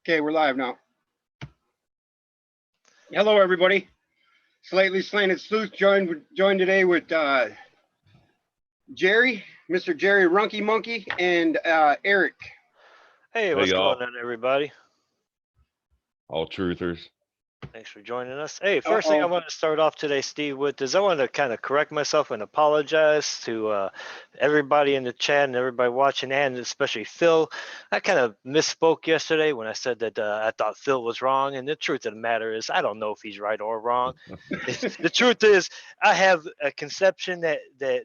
Okay, we're live now. Hello, everybody. Slightly Slanted Sleuth joined today with Jerry, Mr. Jerry Runky Monkey, and Eric. Hey, what's going on, everybody? All truthers. Thanks for joining us. Hey, first thing I want to start off today, Steve, with is I want to kind of correct myself and apologize to everybody in the chat and everybody watching, and especially Phil. I kind of misspoke yesterday when I said that I thought Phil was wrong, and the truth of the matter is I don't know if he's right or wrong. The truth is I have a conception that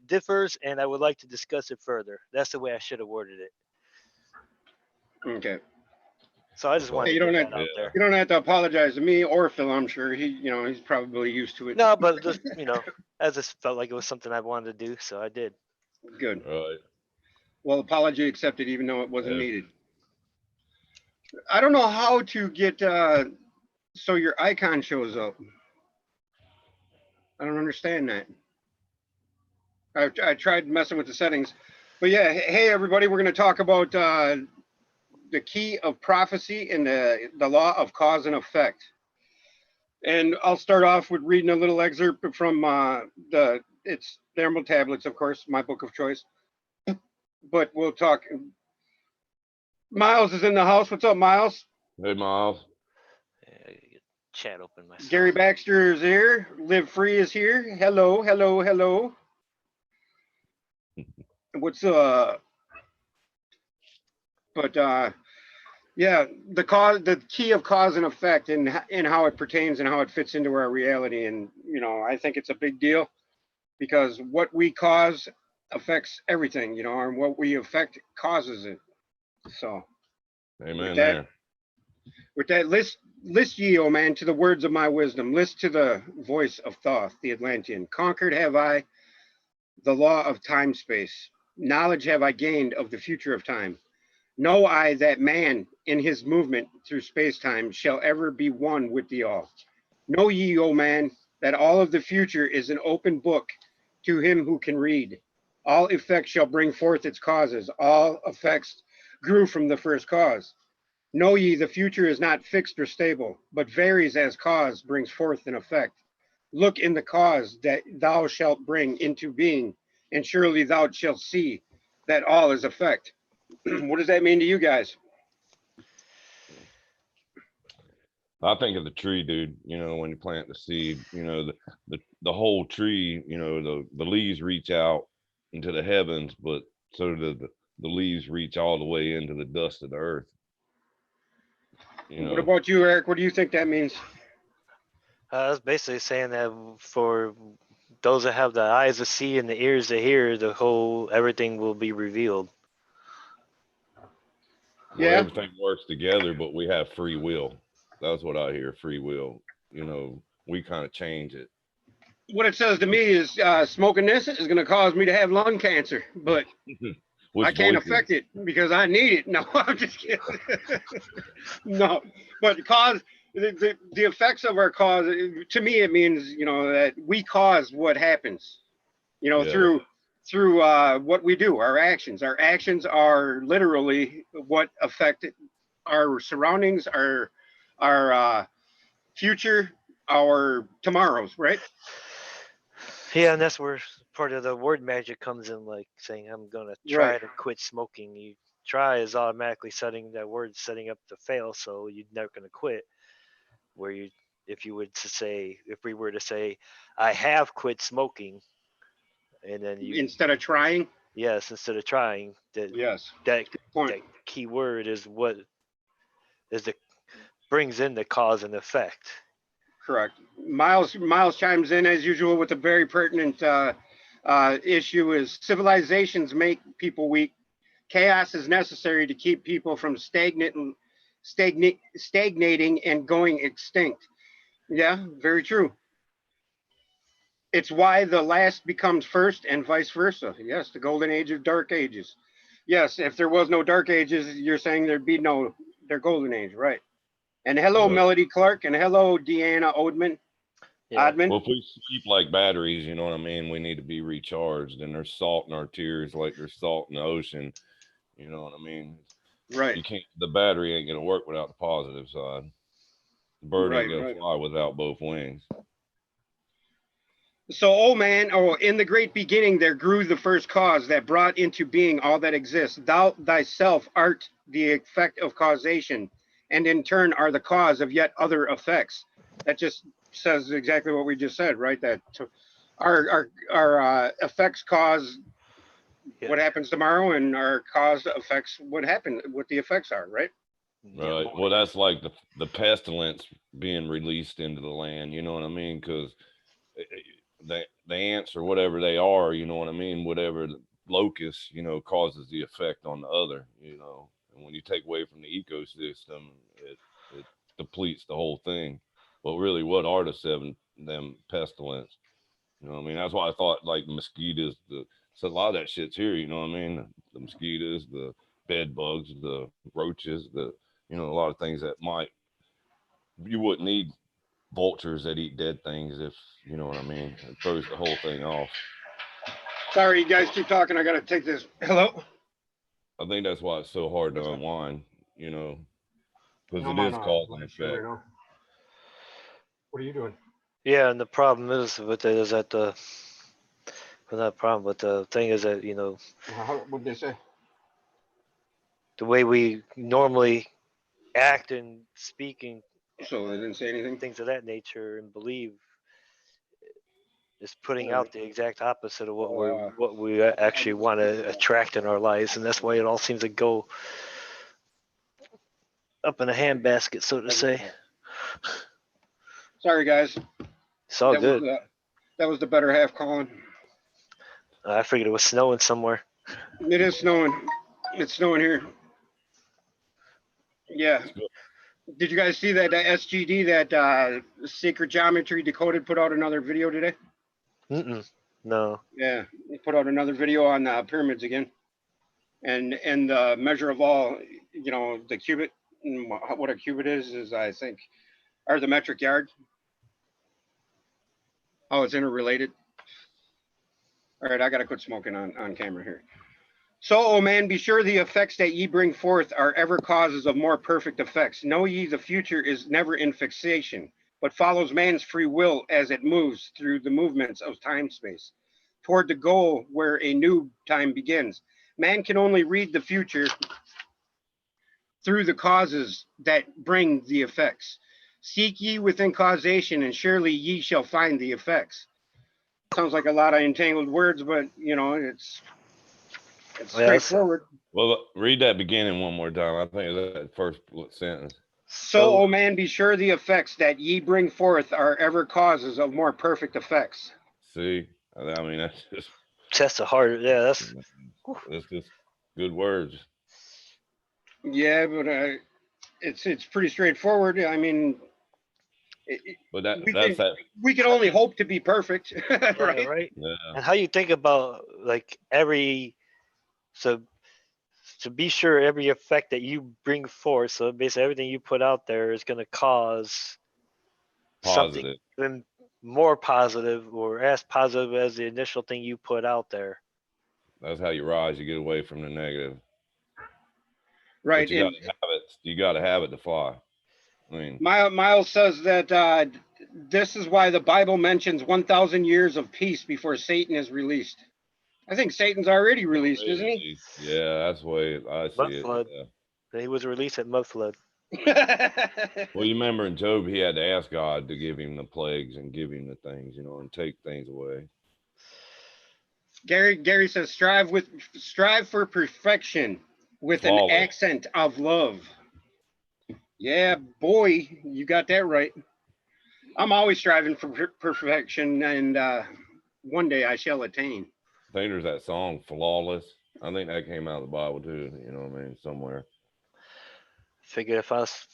differs, and I would like to discuss it further. That's the way I should have worded it. Okay. So I just wanted to get that out there. You don't have to apologize to me or Phil. I'm sure he's probably used to it. No, but just, I just felt like it was something I wanted to do, so I did. Good. Right. Well, apology accepted, even though it wasn't needed. I don't know how to get so your icon shows up. I don't understand that. I tried messing with the settings, but yeah. Hey, everybody, we're going to talk about the key of prophecy and the law of cause and effect. And I'll start off with reading a little excerpt from it's the Emerald Tablets, of course, my book of choice. But we'll talk. Miles is in the house. What's up, Miles? Hey, Miles. Yeah, get chat open myself. Gary Baxter is here. Live Free is here. Hello, hello, hello. What's But yeah, the key of cause and effect, and how it pertains and how it fits into our reality. And I think it's a big deal because what we cause affects everything, and what we affect causes it. So, amen. With that, list ye, O man, to the words of my wisdom. List to the voice of Thoth, the Atlantean. Conquered have I the law of time space. Knowledge have I gained of the future of time. Know I that man in his movement through space-time shall ever be one with the all. Know ye, O man, that all of the future is an open book to him who can read. All effects shall bring forth its causes. All effects grew from the first cause. Know ye the future is not fixed or stable, but varies as cause brings forth an effect. Look in the cause that thou shalt bring into being, and surely thou shalt see that all is effect. What does that mean to you guys? I think of the tree, dude. When you plant the seed, the whole tree, the leaves reach out into the heavens, but so do the leaves reach all the way into the dust of the earth. What about you, Eric? What do you think that means? I was basically saying that for those that have the eyes to see and the ears to hear, everything will be revealed. Well, everything works together, but we have free will. That's what I hear, free will. We kind of change it. What it says to me is smoking this is going to cause me to have lung cancer, but I can't affect it because I need it. No, I'm just kidding. No, but the effects of our cause, to me, it means, that we cause what happens, through what we do, our actions. Our actions are literally what affect our surroundings, our future, our tomorrows, right? Yeah, and that's where part of the word magic comes in, like saying, I'm going to try to quit smoking. You try is automatically setting up to fail, so you're never going to quit. Where if we were to say, I have quit smoking, and then instead of trying. Yes, instead of trying. That key word is what brings in the cause and effect. Correct. Miles chimes in as usual with a very pertinent issue is civilizations make people weak. Chaos is necessary to keep people from stagnating and going extinct. Yeah, very true. It's why the last becomes first and vice versa. Yes, the golden age of dark ages. Yes, if there was no dark ages, you're saying there'd be no golden age, right? And hello, Melody Clark, and hello, Deanna Odman. Yeah. Well, if we sleep like batteries, you know what I mean? We need to be recharged, and there's salt in our tears like there's salt in the ocean. You know what I mean? Right. You can't. The battery ain't gonna work without the positive side. The bird ain't Right. gonna fly without both wings. So, in the great beginning there grew the first cause that brought into being all that exists. Thou thyself art the effect of causation, and in turn are the cause of yet other effects. That just says exactly what we just said, right? That our effects cause Yeah. what happens tomorrow, and our cause affects what the effects are, right? Yeah, Right. Well, that's like the pestilence being released into the land. You know what I mean? Because the ants or whatever they are, you know what I mean? Whatever the locust, causes the effect on the other. And when you take away from the ecosystem, it depletes the whole thing. But really, what are the seven them pestilence? You know what I mean? That's why I thought like mosquitoes, so a lot of that shit's here, you know what I mean? The mosquitoes, the bed bugs, the roaches, a lot of things that you wouldn't need vultures that eat dead things, if you know what I mean. It throws the whole thing off. Sorry, you guys keep talking. I got to take this. Hello? I think that's why it's so hard to unwind, because No, it I'm on is cause and live stream right effect. now. What are you doing? Yeah, and the problem is with it is that well, not problem, but the thing is that What did they say? the way we normally act and speaking So they didn't say anything? things of that nature and believe is putting Alright. out the exact opposite of what Oh, we actually want to attract in our lives, and that's why it all seems to go up in a handbasket, so to say. Sorry, guys. It's all That was good. that was the better half calling. I figured it was snowing somewhere. It is snowing. It's snowing here. Yeah. It's good. Did you guys see that SGD, that Sacred Geometry Decoded, put out another video today? No. Yeah, he put out another video on pyramids again, and the measure of all, the cubit. And what a cubit is I think, or the metric yard. Oh, it's interrelated. All right, I gotta quit smoking on camera here. So, O man, be sure the effects that ye bring forth are ever causes of more perfect effects. Know ye the future is never in fixation, but follows man's free will as it moves through the movements of time space, toward the goal where a new time begins. Man can only read the future through the causes that bring the effects. Seek ye within causation, and surely ye shall find the effects. Sounds like a lot of entangled words, but it's straightforward. Well, read that beginning one more time. I think it's that first sentence. So, O man, be sure the effects that ye bring forth are ever causes of more perfect effects. See, I mean, That's a hard. Yeah, that's just good words. Yeah, but it's pretty straightforward. I mean, But we can only hope to be perfect, right? right. Yeah. And how you think about like so to be sure every effect that you bring forth, so basically everything you put out there is going to cause something Positive. even more positive or as positive as the initial thing you put out there. That's how you rise. You get away from the negative. Right. But you got to have it. You got to have it to fly. I mean, Miles says that this is why the Bible mentions 1,000 years of peace before Satan is released. I think Satan's already released, isn't he? yeah, that's the way I see Mud it. flood. Yeah. He was released at mud flood. Well, you remember in Job, he had to ask God to give him the plagues and give him the things, and take things away. Gary says strive for perfection with an accent of love. Yeah, boy, you got that right. I'm always striving for perfection, and one day I shall attain. I think there's that song "Flawless." I think that came out of the Bible too. You know what I mean? Somewhere. Figure if I was.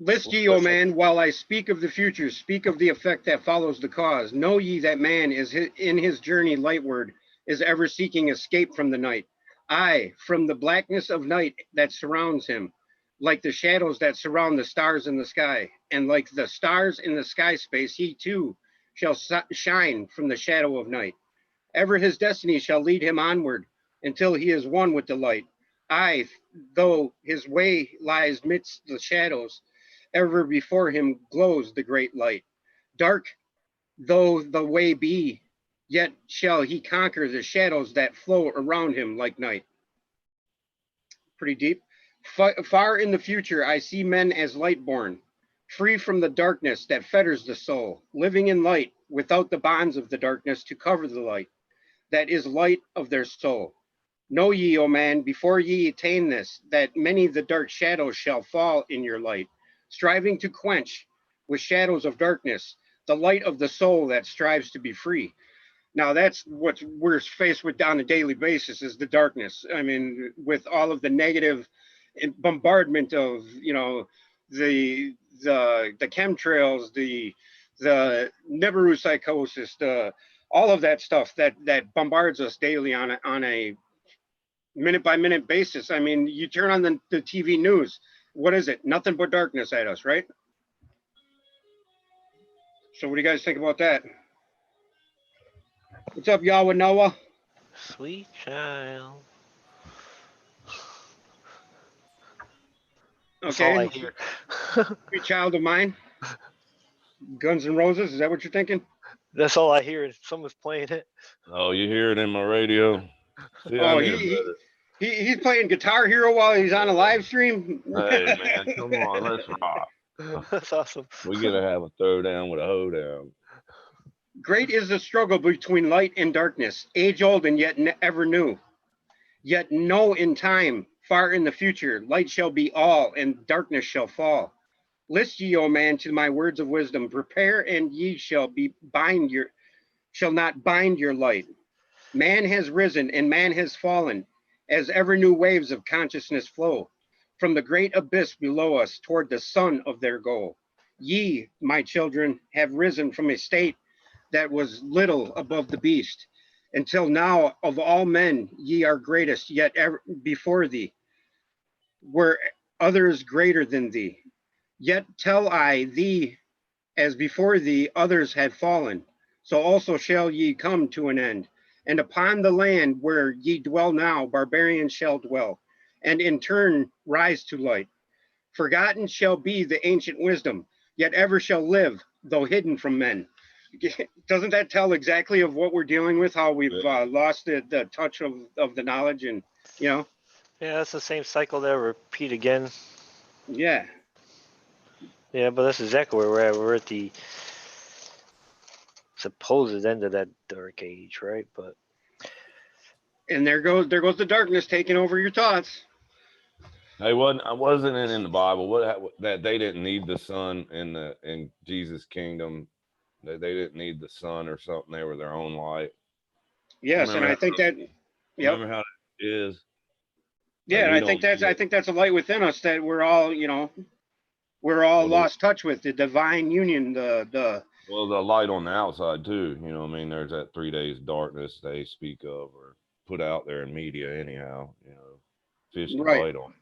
List ye, O man, while I speak of the future, speak of the effect that follows the cause. Know ye that man is in his journey lightward, is ever seeking escape from the night. Aye, from the blackness of night that surrounds him, like the shadows that surround the stars in the sky, and like the stars in the sky space, he too shall shine from the shadow of night. Ever his destiny shall lead him onward until he is one with the light. Aye, though his way lies midst the shadows, ever before him glows the great light. Dark though the way be, yet shall he conquer the shadows that flow around him like night. Pretty deep. Far in the future, I see men as light born, free from the darkness that fetters the soul, living in light without the bonds of the darkness to cover the light that is light of their soul. Know ye, O man, before ye attain this, that many the dark shadows shall fall in your light, striving to quench with shadows of darkness the light of the soul that strives to be free. Now that's what we're faced with on a daily basis is the darkness. I mean, with all of the negative bombardment of, you know, the chemtrails, the Nibiru psychosis, the all of that stuff that bombards us daily on a minute by minute basis. I mean, you turn on the TV news, what is it? Nothing but darkness at us, right? So what do you guys think about that? What's up, Yahweh Noah? Sweet child. That's all I Okay, hear. sweet child of mine. Guns N' Roses, is that what you're thinking? That's all I hear. Someone's playing it. Oh, you hear it in my radio? See, I Oh, need a better. he's playing Guitar Hero while he's on a live stream. Hey man, come on, let's rock. That's awesome. We gotta have a throwdown with a hoedown. Great is the struggle between light and darkness, age old and yet ever new. Yet know in time, far in the future, light shall be all and darkness shall fall. List ye, O man, to my words of wisdom. Prepare, and ye shall not bind your light. Man has risen and man has fallen, as ever new waves of consciousness flow from the great abyss below us toward the sun of their goal. Ye, my children, have risen from a state that was little above the beast, until now of all men ye are greatest, yet ever before thee were others greater than thee. Yet tell I thee, as before thee others had fallen, so also shall ye come to an end. And upon the land where ye dwell now, barbarians shall dwell, and in turn rise to light. Forgotten shall be the ancient wisdom, yet ever shall live, though hidden from men. Doesn't that tell exactly of what we're dealing with, how we've lost the touch of the knowledge and, you know? Yeah, that's the same cycle that repeat again. Yeah. Yeah, but that's exactly where we're at. We're at the supposed end of that dark age, right? But And there goes the darkness taking over your thoughts. Hey, wasn't it in the Bible that they didn't need the sun in Jesus' kingdom? That they didn't need the sun or something. They were their own light. Yes, and I think that, yep. Remember how it is? Yeah, Like, and I think that's a light within us that we're all, you know, we're all lost touch with the divine union, well, the light on the outside too. You know what I mean? There's that 3 days darkness they speak of or put out there in media anyhow, you know, fish the right. light on.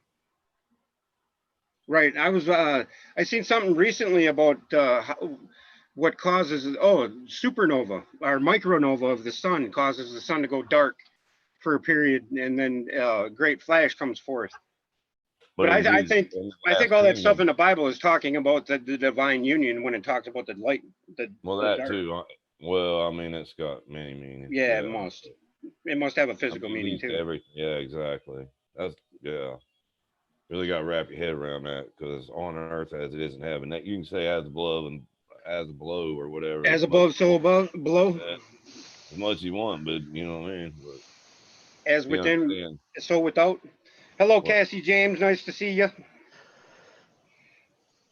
Right. I seen something recently about what causes supernova or micronova of the sun causes the sun to go dark for a period, and then great flash comes forth. But I think all that stuff in the Bible is talking about the divine union when it talks about the light. Well, that too. Well, I mean, it's got many meanings. Yeah, it must. It must have a physical meaning too. Yeah, exactly. That's really got to wrap your head around that, because on earth as it is in heaven, that you can say as above and as below or whatever. As above, so above, below. As much as you want, but you know what I mean. But as within, so without. Hello, Cassie James. Nice to see you.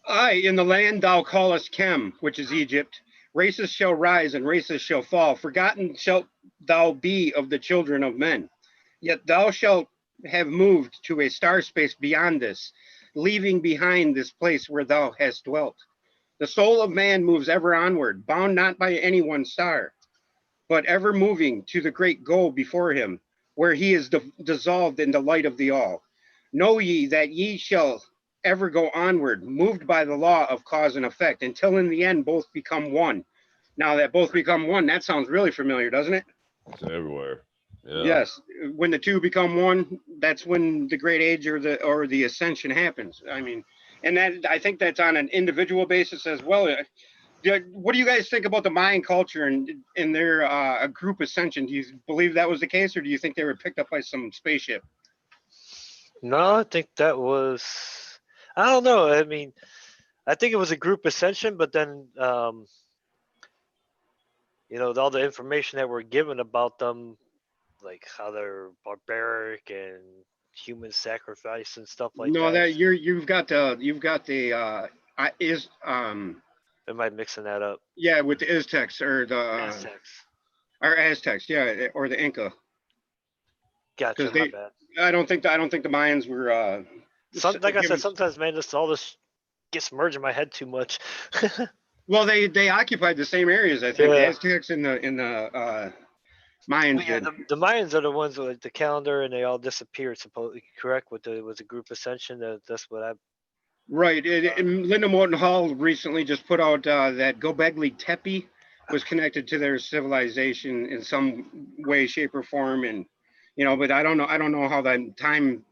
Aye, in the land thou callest Chem, which is Egypt, races shall rise and races shall fall. Forgotten shalt thou be of the children of men. Yet thou shalt have moved to a star space beyond this, leaving behind this place where thou hast dwelt. The soul of man moves ever onward, bound not by any one star, but ever moving to the great goal before him, where he is dissolved in the light of the all. Know ye that ye shall ever go onward, moved by the law of cause and effect, until in the end both become one. Now that both become one, that sounds really familiar, doesn't it? It's everywhere. Yeah. Yes, when the two become one, that's when the great age or the ascension happens. I mean, and that I think that's on an individual basis as well. What do you guys think about the Mayan culture and their a group ascension? Do you believe that was the case, or do you think they were picked up by some spaceship? No, I think that was. I don't know. I mean, I think it was a group ascension, but then all the information that we're given about them, like how they're barbaric and human sacrifice and stuff like No, that. that you've got the is Am I mixing that up? yeah, with the Aztecs Aztecs. or Aztecs, yeah, or the Inca, Gotcha. because My they bad. I don't think the Mayans were Like I said, given. sometimes, man, all this gets merged in my head too much. Well, they occupied the same areas. I think the Yeah. Aztecs and the Mayans But yeah, did. the Mayans are the ones with like, the calendar, and they all disappeared. Supposedly, correct? With the group ascension. That's what I. Right. And Linda Moulton Hall recently just put out that Gobekli Tepe was connected to their civilization in some way, shape, or form, and but I don't know how that time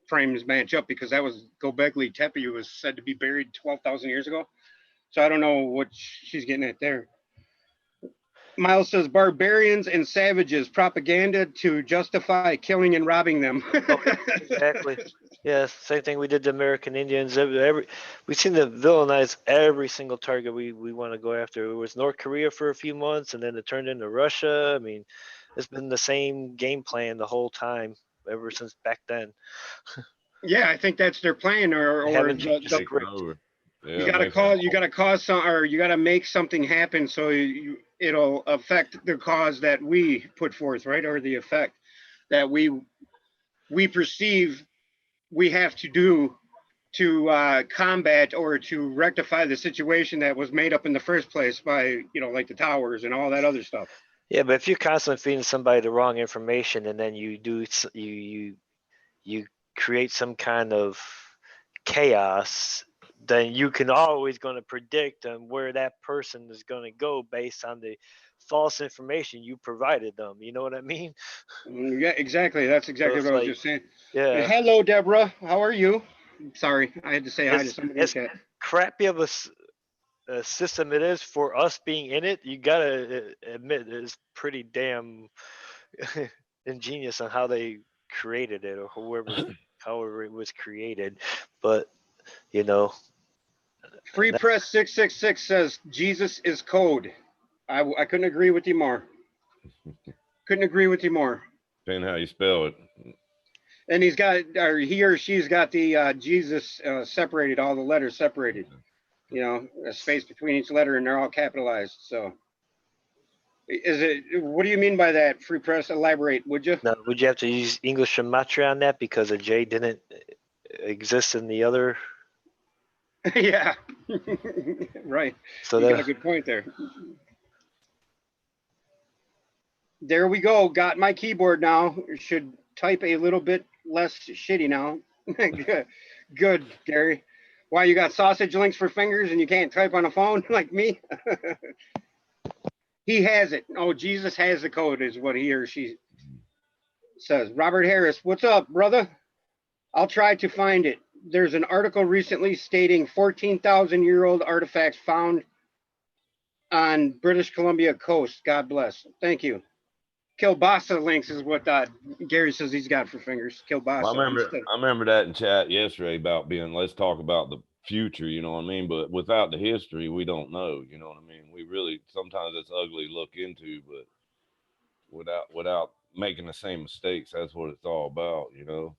frames match up because that was Gobekli Tepe was said to be buried 12,000 years ago. So I don't know what she's getting at there. Miles says barbarians and savages propaganda to justify killing and robbing them. Oh yeah, exactly. Yeah, same thing we did to American Indians. We seem to villainize every single target we want to go after. It was North Korea for a few months, and then it turned into Russia. I mean, it's been the same game plan the whole time ever since back then. Yeah, I think that's their plan, or They or haven't changed the the Taking script. over. you Yeah, got to making it cause you got to cause some or you got to make something happen so it'll affect the cause that we put forth, right, or the effect that we perceive we have to do to combat or to rectify the situation that was made up in the first place by like the towers and all that other stuff. Yeah, but if you're constantly feeding somebody the wrong information, and then you create some kind of chaos, then you can always going to predict where that person is going to go based on the false information you provided them. You know what I mean? Yeah, exactly, that's So exactly it's what I was like, just saying. yeah, Hello, Deborah, how are you? Sorry, I had to say hi to as somebody in as chat. crappy of a system it is for us being in it, you gotta admit it's pretty damn ingenious on how they created it, or however it was created. But you know, Free Press 666 says Jesus is code. I couldn't agree with you more. Couldn't agree with you more. depending how you spell it. And he's got, or he or she's got the Jesus separated, all the letters separated. A space between each letter, and they're all capitalized. So, is it? What do you mean by that? Free Press, elaborate, would you? now, would you have to use English gematria on that because a J didn't exist in the other? Yeah, right. So You got a that good point there. There we go. Got my keyboard now. Should type a little bit less shitty now. Good, good, Gary. Why you got sausage links for fingers and you can't type on a phone like me? He has it. Oh, Jesus has the code, is what he or she says. Robert Harris, what's up, brother? I'll try to find it. There's an article recently stating 14,000-year-old artifacts found on British Columbia coast. God bless. Thank you. Kielbasa links is what Gary says he's got for fingers. Well, Kielbasa instead. I remember that in chat yesterday about let's talk about the future, you know what I mean? But without the history, we don't know, you know what I mean? We really sometimes it's ugly to look into, but without making the same mistakes, that's what it's all about, you know.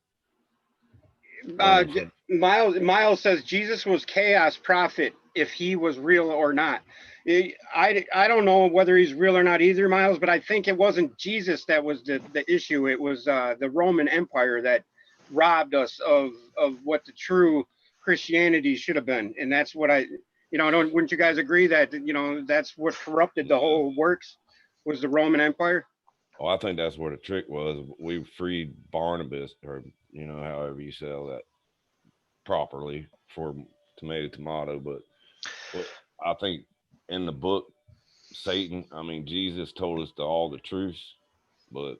Uh, Learning from Miles says Jesus was chaos prophet if he was real or not. I don't know whether he's real or not either, Miles, but I think it wasn't Jesus that was the issue. It was the Roman Empire that robbed us of what the true Christianity should have been, and that's what wouldn't you guys agree that that's what corrupted the whole works was the Roman Empire? Oh, I think that's where the trick was. We freed Barnabas, or however you sell that properly for tomato. But what I think in the book, Satan, I mean Jesus told us all the truths, but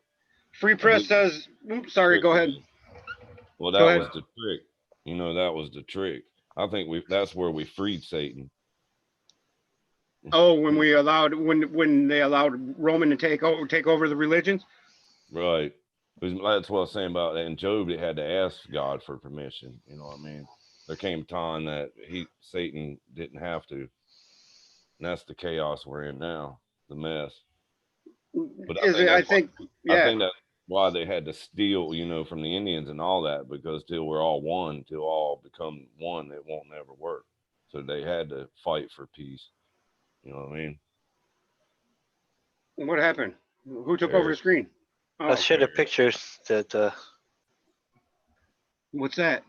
Free Press says, oops, sorry, go ahead. Well, Go that ahead. was the trick. You know, that was the trick. I think that's where we freed Satan. Oh, when they allowed Roman to take over the religions. Right. That's what I was saying about that. In Job, they had to ask God for permission. You know what I mean? There came a time that Satan didn't have to. And that's the chaos we're in now, the mess. But I think that's why they had to steal, you know, from the Indians and all that, because till we're all one, till all become one, it won't never work. So they had to fight for peace. You know what I mean? What happened? Who took over the screen? Oh, Let's share the pictures that what's that?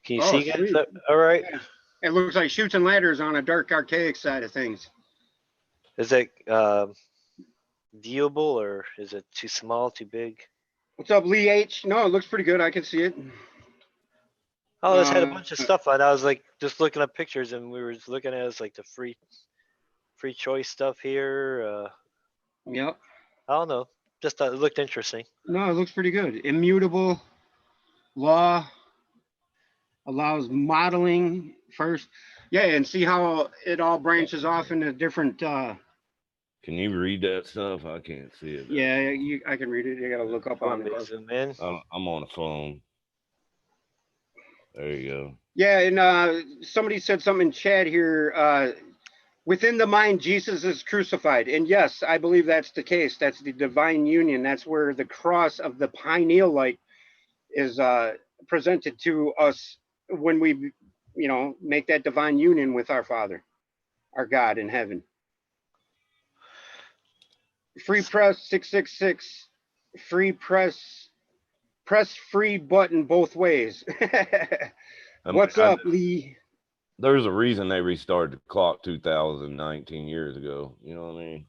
can you Oh, see guys? sweet. All right. Yeah. It looks like Chutes and Ladders on a dark archaic side of things. Is it viewable or is it too small, too big? What's up, Lee H? No, it looks pretty good. I can see it. Oh, this had a bunch of stuff on. I was like just looking up pictures, and we were just looking at it as like the free choice stuff here. Yep. I don't know. Just thought it looked interesting. No, it looks pretty good. Immutable law allows modeling first. Yeah, and see how it all branches off into different. Can you read that stuff? I can't see it. Yeah, I can read it. You got to look up on it. Zoom in. I'm on the phone. There you go. Yeah, and somebody said something in chat here. Within the mind, Jesus is crucified. And yes, I believe that's the case. That's the divine union. That's where the cross of the pineal light is presented to us when we, make that divine union with our Father, our God in heaven. Free Press 666. Free Press. Press free button both ways. What's up, Lee? There's a reason they restarted the clock 2019 years ago. You know what I mean?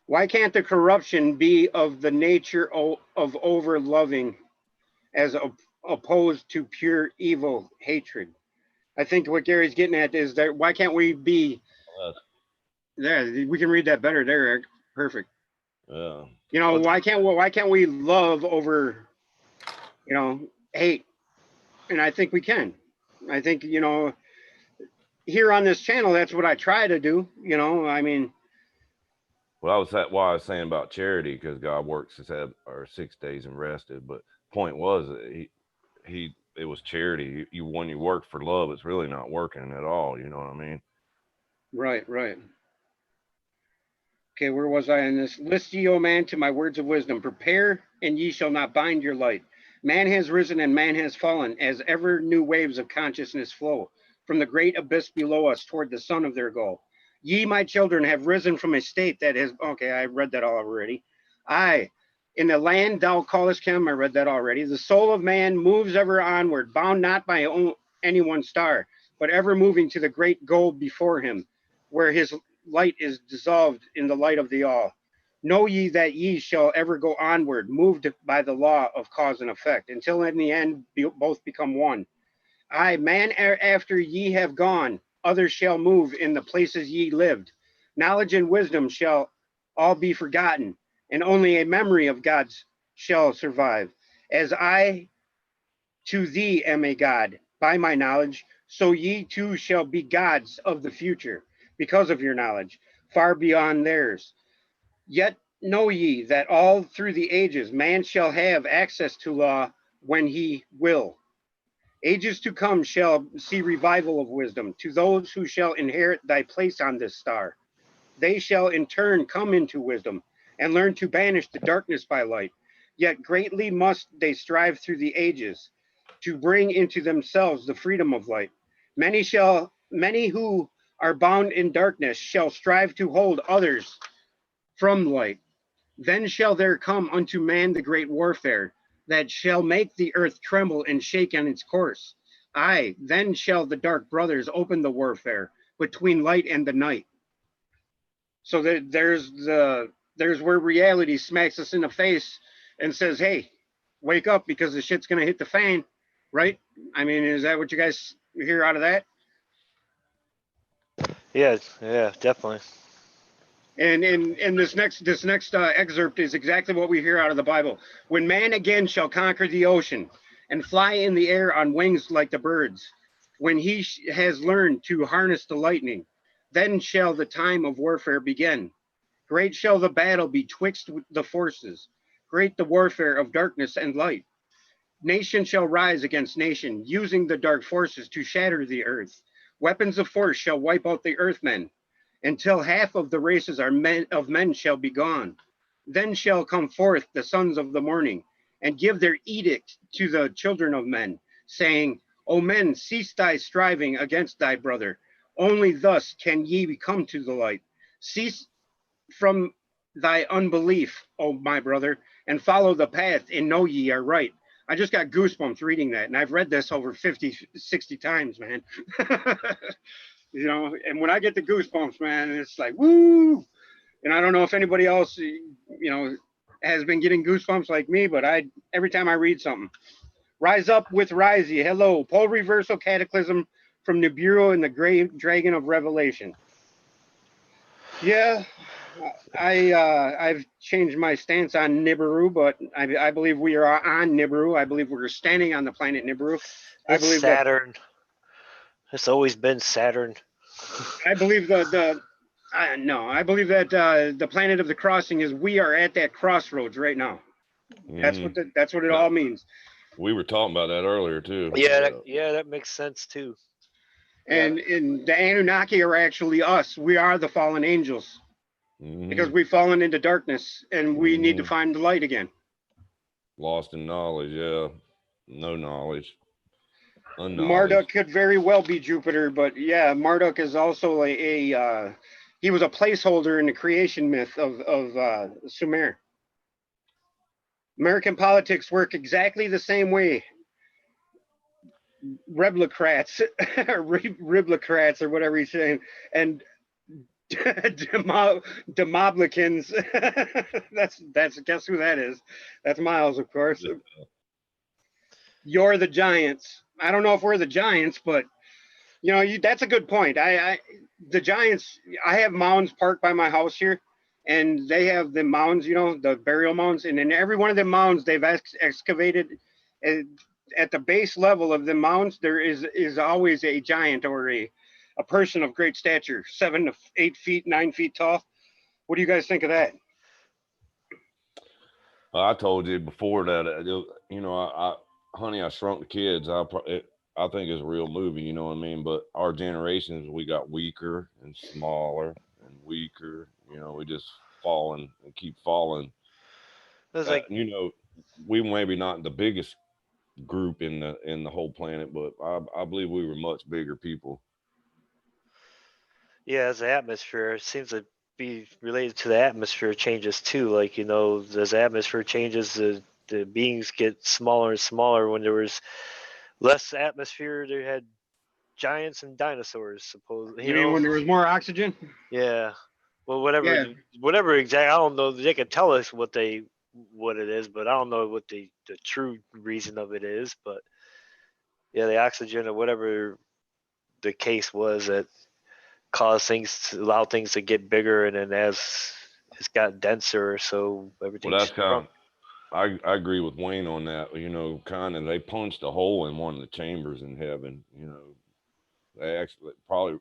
Why can't the corruption be of the nature of over loving as opposed to pure evil hatred? I think what Gary's getting at is that why can't we be there? We can read that better there, Eric. Perfect. Yeah. Why can't we love over, hate? And I think we can. I think, here on this channel, that's what I try to do. I mean. Well, why I was saying about charity, because God works 6 days and rested. But point was that it was charity. When you work for love, it's really not working at all. You know what I mean? Right. Okay, where was I in this? List ye, O man, to my words of wisdom. Prepare, and ye shall not bind your light. Man has risen and man has fallen, as ever new waves of consciousness flow from the great abyss below us toward the sun of their goal. Ye, my children, have risen from a state that has, okay, I read that already. In the land thou callest him, I read that already. The soul of man moves ever onward, bound not by any one star, but ever moving to the great goal before him, where his light is dissolved in the light of the all. Know ye that ye shall ever go onward, moved by the law of cause and effect, until in the end both become one. Man, after ye have gone, others shall move in the places ye lived. Knowledge and wisdom shall all be forgotten, and only a memory of God's shall survive. As I to thee am a God by my knowledge, so ye too shall be gods of the future, because of your knowledge, far beyond theirs. Yet know ye that all through the ages man shall have access to law when he will. Ages to come shall see revival of wisdom to those who shall inherit thy place on this star. They shall in turn come into wisdom and learn to banish the darkness by light. Yet greatly must they strive through the ages to bring into themselves the freedom of light. Many who are bound in darkness shall strive to hold others from light. Then shall there come unto man the great warfare that shall make the earth tremble and shake on its course. Then shall the dark brothers open the warfare between light and the night. So there's where reality smacks us in the face and says, hey, wake up because the shit's going to hit the fan, right? I mean, is that what you guys hear out of that? Yeah, definitely. And in this next excerpt is exactly what we hear out of the Bible. When man again shall conquer the ocean and fly in the air on wings like the birds, when he has learned to harness the lightning, then shall the time of warfare begin. Great shall the battle be twixt the forces, great the warfare of darkness and light. Nation shall rise against nation, using the dark forces to shatter the earth. Weapons of force shall wipe out the earthmen, until half of the races of men shall be gone. Then shall come forth the sons of the morning, and give their edict to the children of men, saying, O men, cease thy striving against thy brother. Only thus can ye come to the light. Cease from thy unbelief, O my brother, and follow the path, and know ye are right. I just got goosebumps reading that, and I've read this over 50, 60 times, man. You know, and when I get the goosebumps, man, it's like, woo. And I don't know if anybody else, has been getting goosebumps like me, but every time I read something. Rise up with Risey. Hello. Pole reversal cataclysm from Nibiru and the Great Dragon of Revelation. Yeah, I've changed my stance on Nibiru, but I believe we are on Nibiru. I believe we're standing on the planet Nibiru. I It's believe Saturn. It's always been Saturn. I believe I believe that the planet of the crossing is we are at that crossroads right now. That's what that's what it all means. We were talking about that earlier too. Yeah, that makes sense too. And the Anunnaki are actually us. We are the fallen angels because we've fallen into darkness and we need to find the light again. Lost in knowledge, yeah. No knowledge. Marduk could very well be Jupiter, but yeah, Marduk is also he was a placeholder in the creation myth of Sumer. American politics work exactly the same way. Reblocrats, Riblocrats, or whatever he's saying, and Demoblicans. That's guess who that is? That's Miles, of course. Yeah. You're the Giants. I don't know if we're the Giants, but that's a good point. The Giants. I have mounds parked by my house here, and they have the mounds. The burial mounds, and in every one of the mounds they've excavated. At the base level of the mounds, there is always a giant or a person of great stature, 7 to 8 feet, 9 feet tall. What do you guys think of that? I told you before that, Honey, I Shrunk the Kids. I think it's a real movie, you know what I mean? But our generations, we got weaker and smaller and weaker. We just falling and keep falling. It's like, we maybe not the biggest group in the whole planet, but I believe we were much bigger people. Yeah, as the atmosphere, it seems to be related to the atmosphere changes too. Like, as the atmosphere changes, the beings get smaller and smaller. When there was less atmosphere, they had giants and dinosaurs, supposedly. You mean when there was more oxygen? Yeah. Well, whatever exactly. I don't know. They could tell us what it is, but I don't know what the true reason of it is. But yeah, the oxygen or whatever the case was that caused allow things to get bigger, and then as it's got denser, so everything. Well, that's kind of. I agree with Wayne on that. Kind of they punched a hole in one of the chambers in heaven. They actually probably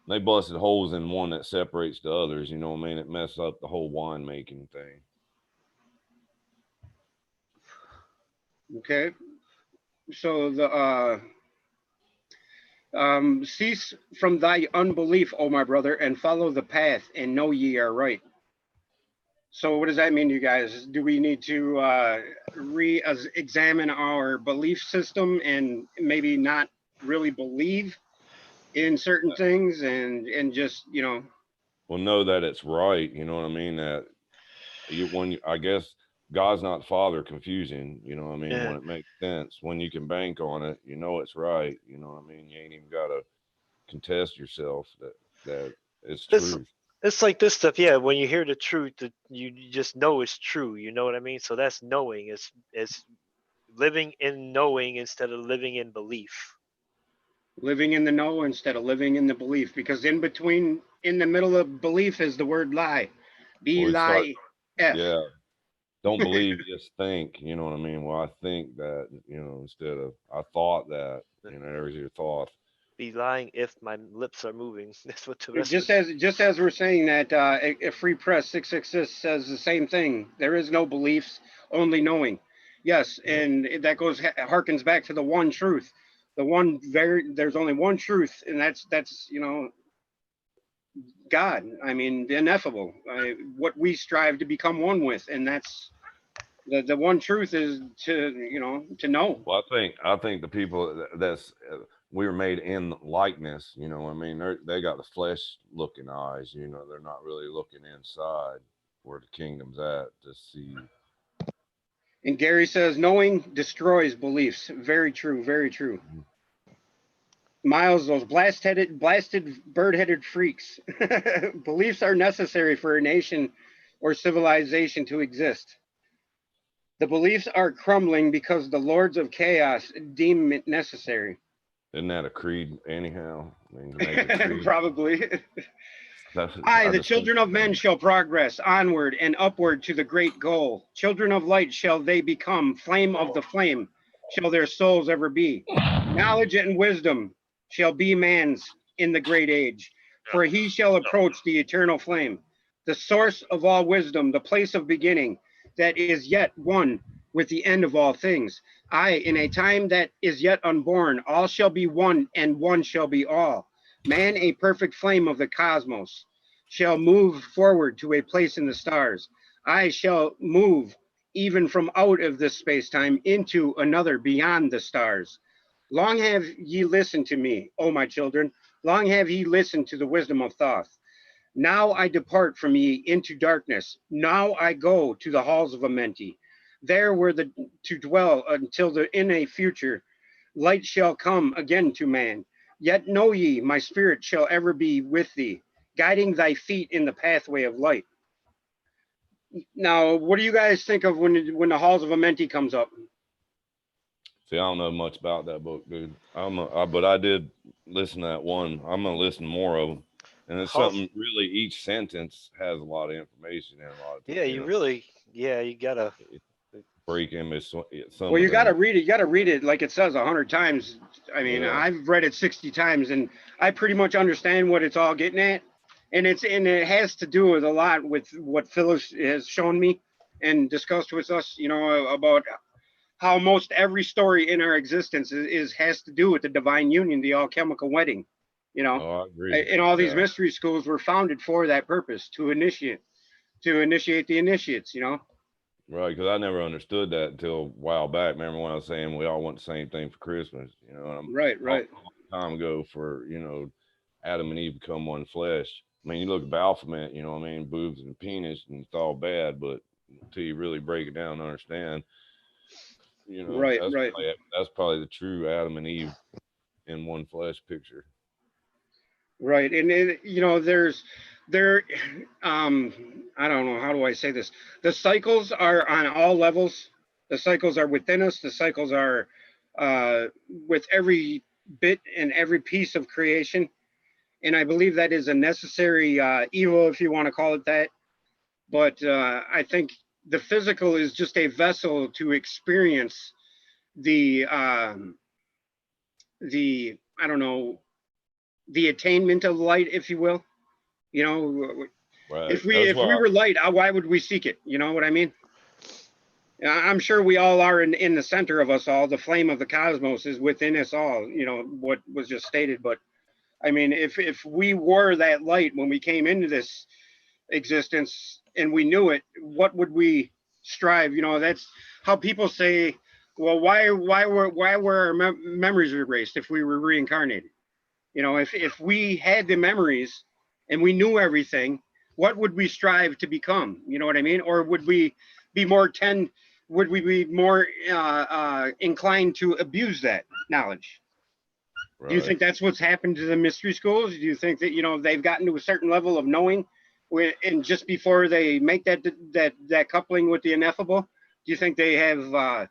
they busted holes in one that separates the others. You know what I mean? It messed up the whole winemaking thing. Okay, so cease from thy unbelief, O my brother, and follow the path, and know ye are right. So what does that mean, you guys? Do we need to re-examine our belief system and maybe not really believe in certain things and just, Well, know that it's right. You know what I mean? That I guess God's not Father confusing. You know what I mean? Yeah. When it makes sense, when you can bank on it, it's right. You know what I mean? You ain't even got to contest yourself that it's true. It's like this stuff, yeah. When you hear the truth, you just know it's true. You know what I mean? So that's knowing. It's living in knowing instead of living in belief. Living in the know instead of living in the belief, because in between in the middle of belief is the word lie. B Well, we start, lie F. yeah. Don't believe, just think. You know what I mean? Well, I think that, instead of I thought that, there's your thought. Be lying if my lips are moving. That's what the rest of Just as we're saying that, a Free Press 666 says the same thing. There is no beliefs, only knowing. Yes, and that goes harkens back to the one truth. There's only one truth, and that's God. I mean, the ineffable. What we strive to become one with, and that's the one truth is to know. Well, I think the people we were made in likeness. I mean, they got the flesh looking eyes. They're not really looking inside where the kingdom's at to see. And Gary says, knowing destroys beliefs. Very true. Very true. Miles, those blasted bird-headed freaks. Beliefs are necessary for a nation or civilization to exist. The beliefs are crumbling because the lords of chaos deem it necessary. Isn't that a creed anyhow? I mean, to make a creed, Probably. I The just children of men shall progress onward and upward to the great goal. Children of light shall they become, flame of the flame shall their souls ever be. Knowledge and wisdom shall be man's in the great age, for he shall approach the eternal flame, the source of all wisdom, the place of beginning, that is yet one with the end of all things. Aye, in a time that is yet unborn, all shall be one, and one shall be all. Man, a perfect flame of the cosmos, shall move forward to a place in the stars. I shall move even from out of this space-time into another beyond the stars. Long have ye listened to me, O my children. Long have ye listened to the wisdom of Thoth. Now I depart from ye into darkness. Now I go to the halls of Amenti. There were to dwell until in a future light shall come again to man. Yet know ye, my spirit shall ever be with thee, guiding thy feet in the pathway of light. Now, what do you guys think of when the halls of Amenti comes up? See, I don't know much about that book, dude. But I did listen to that one. I'm gonna listen to more of them, and it's something really. Each sentence has a lot of information and a lot of. You gotta break in some. Well, you gotta read it. You gotta read it like it says 100 times. I mean, I've read it 60 times, and I pretty much understand what it's all getting at. And it has to do with a lot with what Phyllis has shown me and discussed with us, about how most every story in our existence has to do with the divine union, the alchemical wedding. Oh, I agree. And all these mystery schools were founded for that purpose, to initiate the initiates. Right, because I never understood that until a while back. Remember when I was saying we all want the same thing for Christmas? Right. A long time ago for Adam and Eve become one flesh. I mean, you look at Baphomet, boobs and penis, and it's all bad, but until you really break it down and understand, that's probably the true Adam and Eve in one flesh picture. Right, and I don't know, how do I say this? The cycles are on all levels. The cycles are within us. The cycles are with every bit and every piece of creation. And I believe that is a necessary evil, if you want to call it that. But I think the physical is just a vessel to experience the I don't know, the attainment of light, if you will. Right. If we were light, why would we seek it? You know what I mean? I'm sure we all are in the center of us all. The flame of the cosmos is within us all, what was just stated. But I mean, if we were that light when we came into this existence and we knew it, what would we strive? That's how people say, well, why were our memories erased if we were reincarnated? If we had the memories and we knew everything, what would we strive to become? You know what I mean? Or would we be more inclined to abuse that knowledge? Right. Do you think that's what's happened to the mystery schools? Do you think that, they've gotten to a certain level of knowing and just before they make that coupling with the ineffable, do you think they have,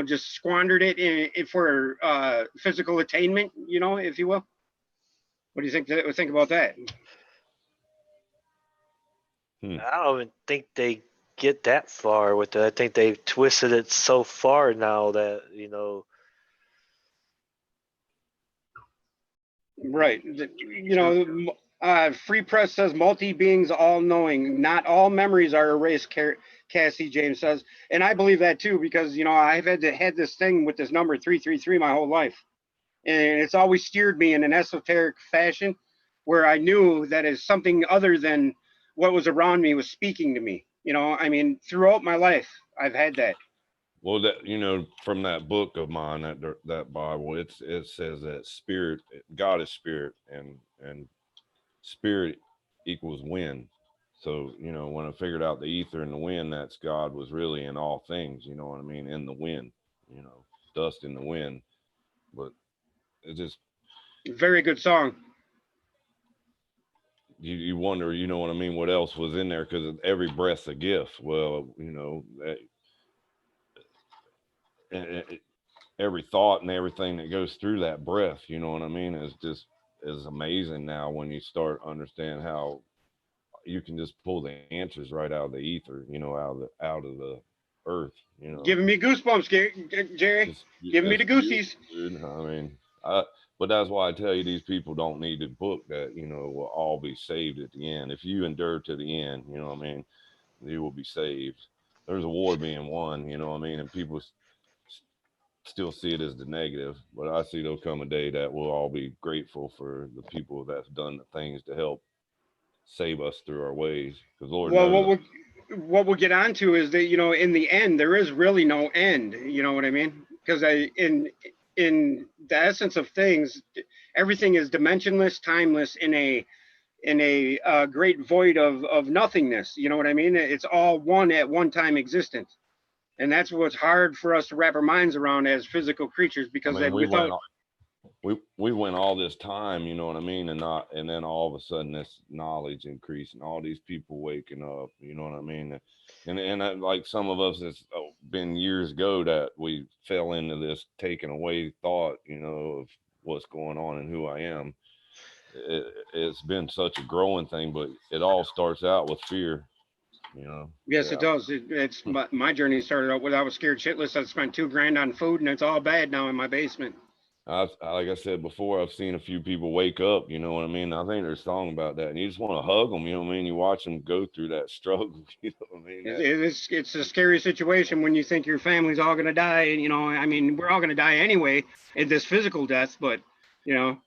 just squandered it for physical attainment, if you will? What do you think about that? I don't even think they get that far with it. I think they've twisted it so far now that, Right. Free Press says multi-beings all knowing. Not all memories are erased, Cassie James says. And I believe that too, because, I've had this thing with this number 333 my whole life. And it's always steered me in an esoteric fashion where I knew that is something other than what was around me was speaking to me. Throughout my life, I've had that. Well, that from that book of mine, that Bible, it says that spirit, God is spirit, and spirit equals wind. So when I figured out the ether and the wind, that's God was really in all things. You know what I mean? In the wind, dust in the wind. But it just Very good song. you wonder, you know what I mean? What else was in there? Because every breath's a gift. Well, every thought and everything that goes through that breath, you know what I mean, is amazing now when you start understand how you can just pull the answers right out of the ether, out of the earth, Giving me goosebumps, Jerry. Giving me that's the goosies. dude. I mean, but that's why I tell you, these people don't need a book that will all be saved at the end. If you endure to the end, you know what I mean, you will be saved. There's a war being won, you know what I mean, and people still see it as the negative, but I see there'll come a day that we'll all be grateful for the people that's done the things to help save us through our ways. Because Lord Well, knows, what we'll get onto is that in the end there is really no end. You know what I mean? Because in the essence of things, everything is dimensionless, timeless, in a great void of nothingness. You know what I mean? It's all one at one time existence, and that's what's hard for us to wrap our minds around as physical creatures. I Because mean, without we went all this time, you know what I mean, and then all of a sudden this knowledge increase and all these people waking up, you know what I mean, and like some of us, it's been years ago that we fell into this taking away thought, of what's going on and who I am. It's been such a growing thing, but it all starts out with fear, yes, it yeah. does. It's my journey started out with I was scared shitless. I spent $2,000 on food, and it's all bad now in my basement. Like I said before, I've seen a few people wake up, you know what I mean? I think there's a song about that. And you just want to hug them, you know what I mean? You watch them go through that struggle, you know what I mean? It's a scary situation when you think your family's all gonna die, and we're all gonna die anyway in this physical death. But you know,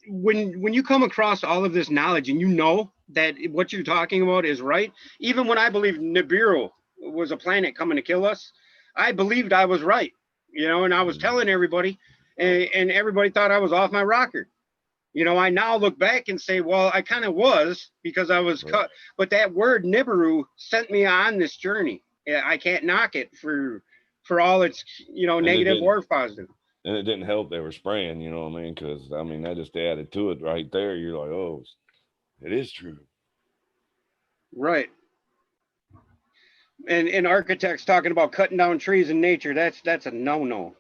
when you come across all of this knowledge and you know that what you're talking about is right, even when I believed Nibiru was a planet coming to kill us, I believed I was right, and I was telling everybody, and everybody thought I was off my rocker. I now look back and say, well, I kind of was because I was cut, but that word Nibiru sent me on this journey. I can't knock it for all its, And negative or positive. and it didn't help they were spraying, you know what I mean? Because, I mean, that just added to it right there. You're like, oh, it is true. Right. And architects talking about cutting down trees in nature, that's a no-no.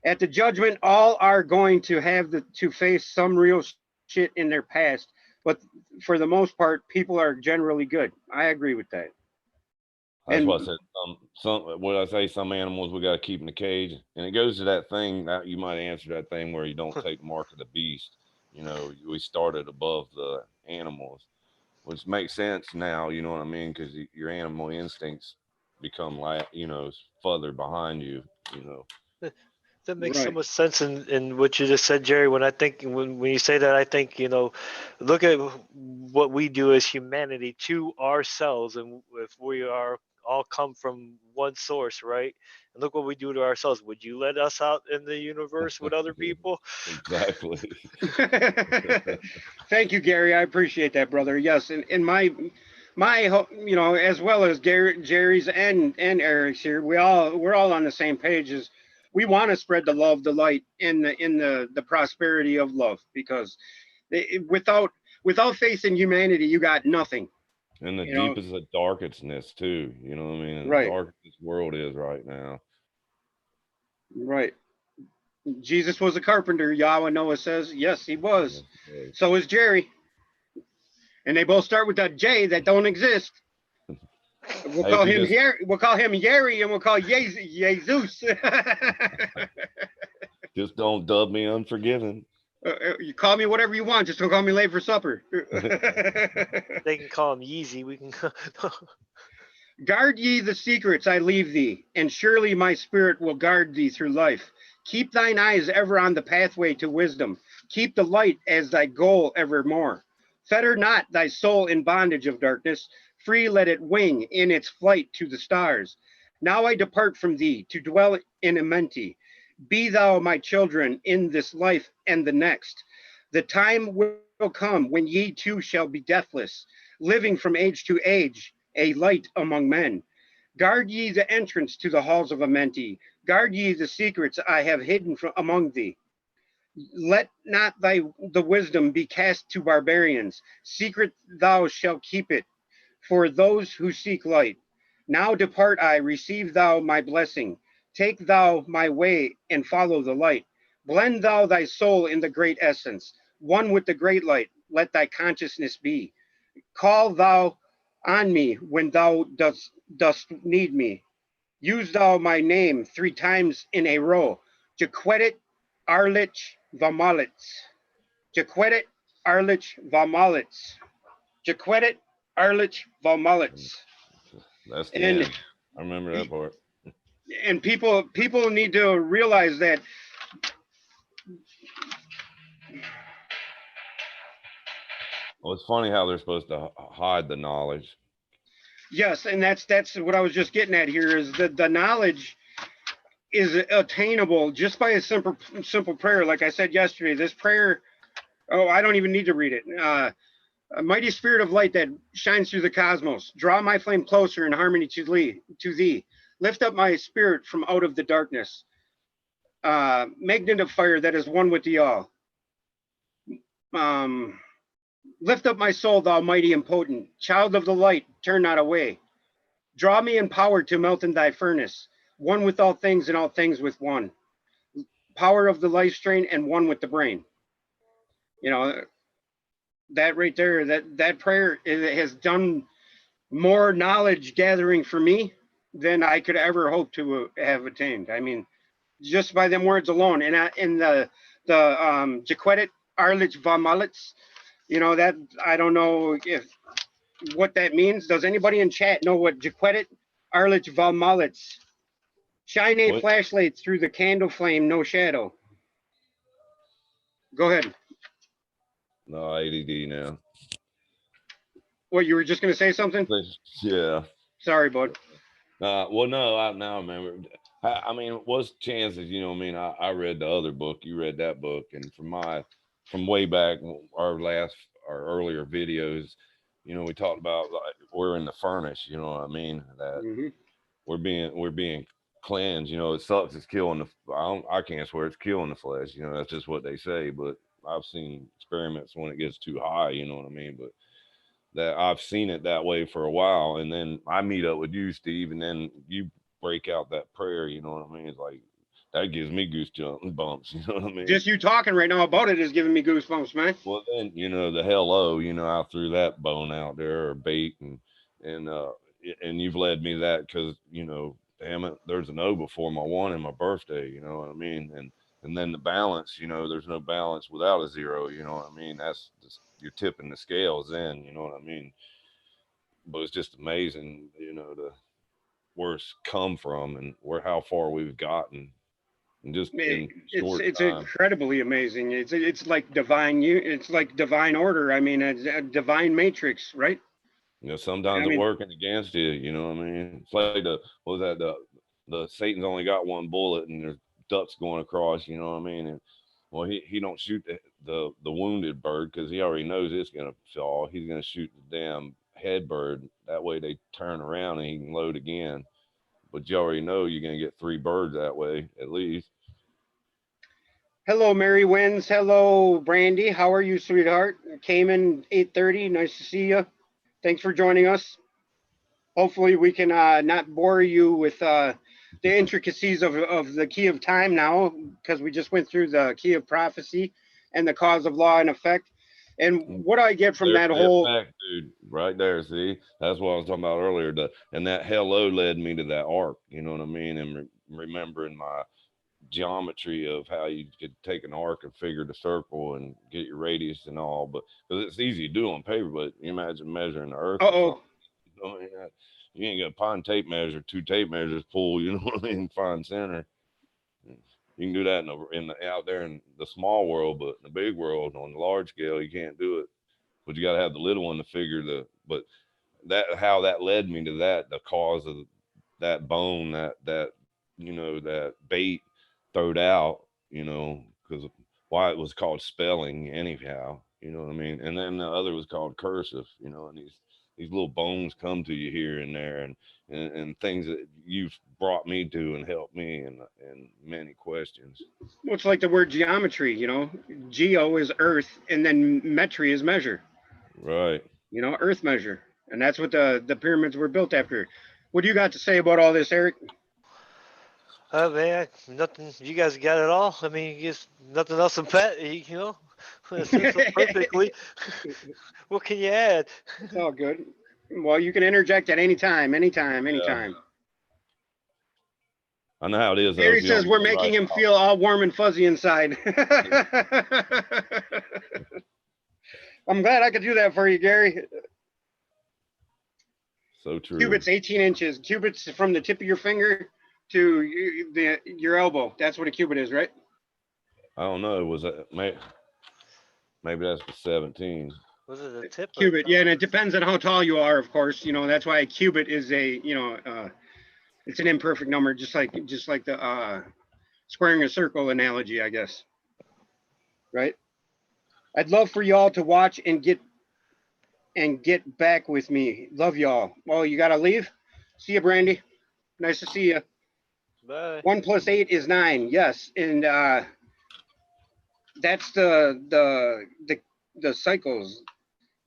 At the judgment, all are going to have to face some real shit in their past, but for the most part, people are generally good. I agree with that. That's what I And said. What I say, some animals we got to keep in the cage, and it goes to that thing that you might answer that thing where you don't take the mark of the beast. We started above the animals, which makes sense now. You know what I mean? Because your animal instincts become further behind you. You know. That makes so right. much sense in what you just said, Jerry. When you say that, I think, look at what we do as humanity to ourselves, and if we are all come from one source, right? And look what we do to ourselves. Would you let us out in the universe with other people? Exactly. Thank you, Gary. I appreciate that, brother. Yes, and in my as well as Jerry's and Eric's here, we're all on the same page. As we want to spread the love, the light, in the prosperity of love, because without faith in humanity, you got nothing. And the You know, deepest of darkness too. You know what I mean? And the right, darkest this world is right now. right. Jesus was a carpenter. Yahweh Noah says, yes, he was. Yes, So is Jerry. And they both start with a J that don't exist. We'll Hey, call if you him just here. We'll call him Yeri, and we'll call Jesus. just don't dub me unforgiven. You call me whatever you want, just don't call me late for supper. They can call him Yeezy. We can. Guard ye the secrets I leave thee, and surely my spirit will guard thee through life. Keep thine eyes ever on the pathway to wisdom. Keep the light as thy goal evermore. Fetter not thy soul in bondage of darkness. Free let it wing in its flight to the stars. Now I depart from thee to dwell in Amenti. Be thou my children in this life and the next. The time will come when ye too shall be deathless, living from age to age, a light among men. Guard ye the entrance to the halls of Amenti. Guard ye the secrets I have hidden from among thee. Let not the wisdom be cast to barbarians. Secret thou shalt keep it for those who seek light. Now depart I, receive thou my blessing. Take thou my way and follow the light. Blend thou thy soul in the great essence, one with the great light. Let thy consciousness be. Call thou on me when thou dost need me. Use thou my name 3 times in a row. Jaquetit Arlich Vamalits. Jaquetit Arlich Vamalits. Jaquetit Arlich Vamalits. That's the And end. I remember that part. and people need to realize that. Well, it's funny how they're supposed to hide the knowledge. Yes, and that's what I was just getting at here is that the knowledge is attainable just by a simple prayer. Like I said yesterday, this prayer, oh, I don't even need to read it. A mighty spirit of light that shines through the cosmos, draw my flame closer in harmony to thee. Lift up my spirit from out of the darkness. Magnet of fire that is one with thee all. Lift up my soul, thou mighty and potent. Child of the light, turn not away. Draw me in power to melt in thy furnace. One with all things and all things with one. Power of the life strain and one with the brain. You know, that right there, that prayer has done more knowledge gathering for me than I could ever hope to have attained. I mean, just by them words alone. And in the Jaquetit Arlich Vamalits, you know, that I don't know if what that means. Does anybody in chat know what Jaquetit Arlich Vamalits? Shine a What? flashlight through the candle flame, no shadow. Go ahead. No, ADD now. What, you were just going to say something? Yeah. Sorry, bud. Well, no, I now remember. I mean, what's chances? You know, I mean, I read the other book. You read that book, and from way back, our earlier videos, you know, we talked about like we're in the furnace. You know what I mean? That Mm-hmm. we're being cleansed. You know, it sucks. It's killing the. I can't swear it's killing the flesh. You know, that's just what they say. But I've seen experiments when it gets too high. You know what I mean? But that I've seen it that way for a while, and then I meet up with you, Steve, and then you break out that prayer. You know what I mean? It's like that gives me goosebumps. You know what I mean? Just you talking right now about it is giving me goosebumps, man. Well, then you know the hello. You know I threw that bone out there or bait, and and you've led me that because you know, damn it, there's an O before my one and my birthday. You know what I mean? And then the balance. You know, there's no balance without a zero. You know what I mean? That's just, you're tipping the scales in. You know what I mean? But it's just amazing, you know, where it's come from and where how far we've gotten, and just in short It's time. incredibly amazing. It's like divine. It's like divine order. I mean, a divine matrix, right? You know, sometimes I it's mean, working against you. You know what I mean? It's like what was that the Satan's only got one bullet and there's ducks going across. You know what I mean? And well, he don't shoot the wounded bird because he already knows it's gonna fall. He's gonna shoot the damn head bird. That way they turn around and he can load again. But you already know you're gonna get 3 birds that way at least. hello, Mary Wins. Hello, Brandy. How are you, sweetheart? Came in 8:30. Nice to see you. Thanks for joining us. Hopefully, we can not bore you with the intricacies of the key of time now, because we just went through the key of prophecy and the cause of law and effect. And what I get from There's that the whole, effect, dude, right there. See, that's what I was talking about earlier. And that hello led me to that arc. You know what I mean? And remembering my geometry of how you could take an arc and figure the circle and get your radius and all. But because it's easy to do on paper, but you imagine measuring the Earth or uh-oh, something. I mean, you ain't got a pine tape measure, two tape measures pull. You know what I mean? Find center. You can do that in the out there in the small world, but in the big world, on the large scale, you can't do it. But you got to have the little one to figure the. But that how that led me to that, the cause of that bone, that that bait throwed out, because why it was called spelling anyhow, you know what I mean. And then the other was called cursive, and these little bones come to you here and there, and things that you've brought me to and helped me and many questions. well, it's like the word geometry, geo is earth, and then metry is measure, Right. earth measure. And that's what the pyramids were built after. What do you got to say about all this, Eric? Man, nothing. You guys got it all. I mean, just nothing else to pet. It fits so perfectly. What can you add? It's all good. Well, you can interject at any time, anytime, Yeah. anytime. I know how it is though. Gary if you says don't we're get it making right. him feel all warm and fuzzy inside. I'm glad I could do that for you, Gary. So true. Cubits 18 inches. Cubits from the tip of your finger to your elbow. That's what a cubit is, right? I don't know. Was that maybe that's the 17? Was it a tip? Cubit, yeah, and it depends on how tall you are, of course. That's why a cubit is it's an imperfect number, just like the squaring a circle analogy, I guess. Right? I'd love for y'all to watch and get back with me. Love y'all. Oh, you gotta leave? See you, Brandy. Nice to see you. Bye. 1 + 8 is 9. Yes, and that's the cycles.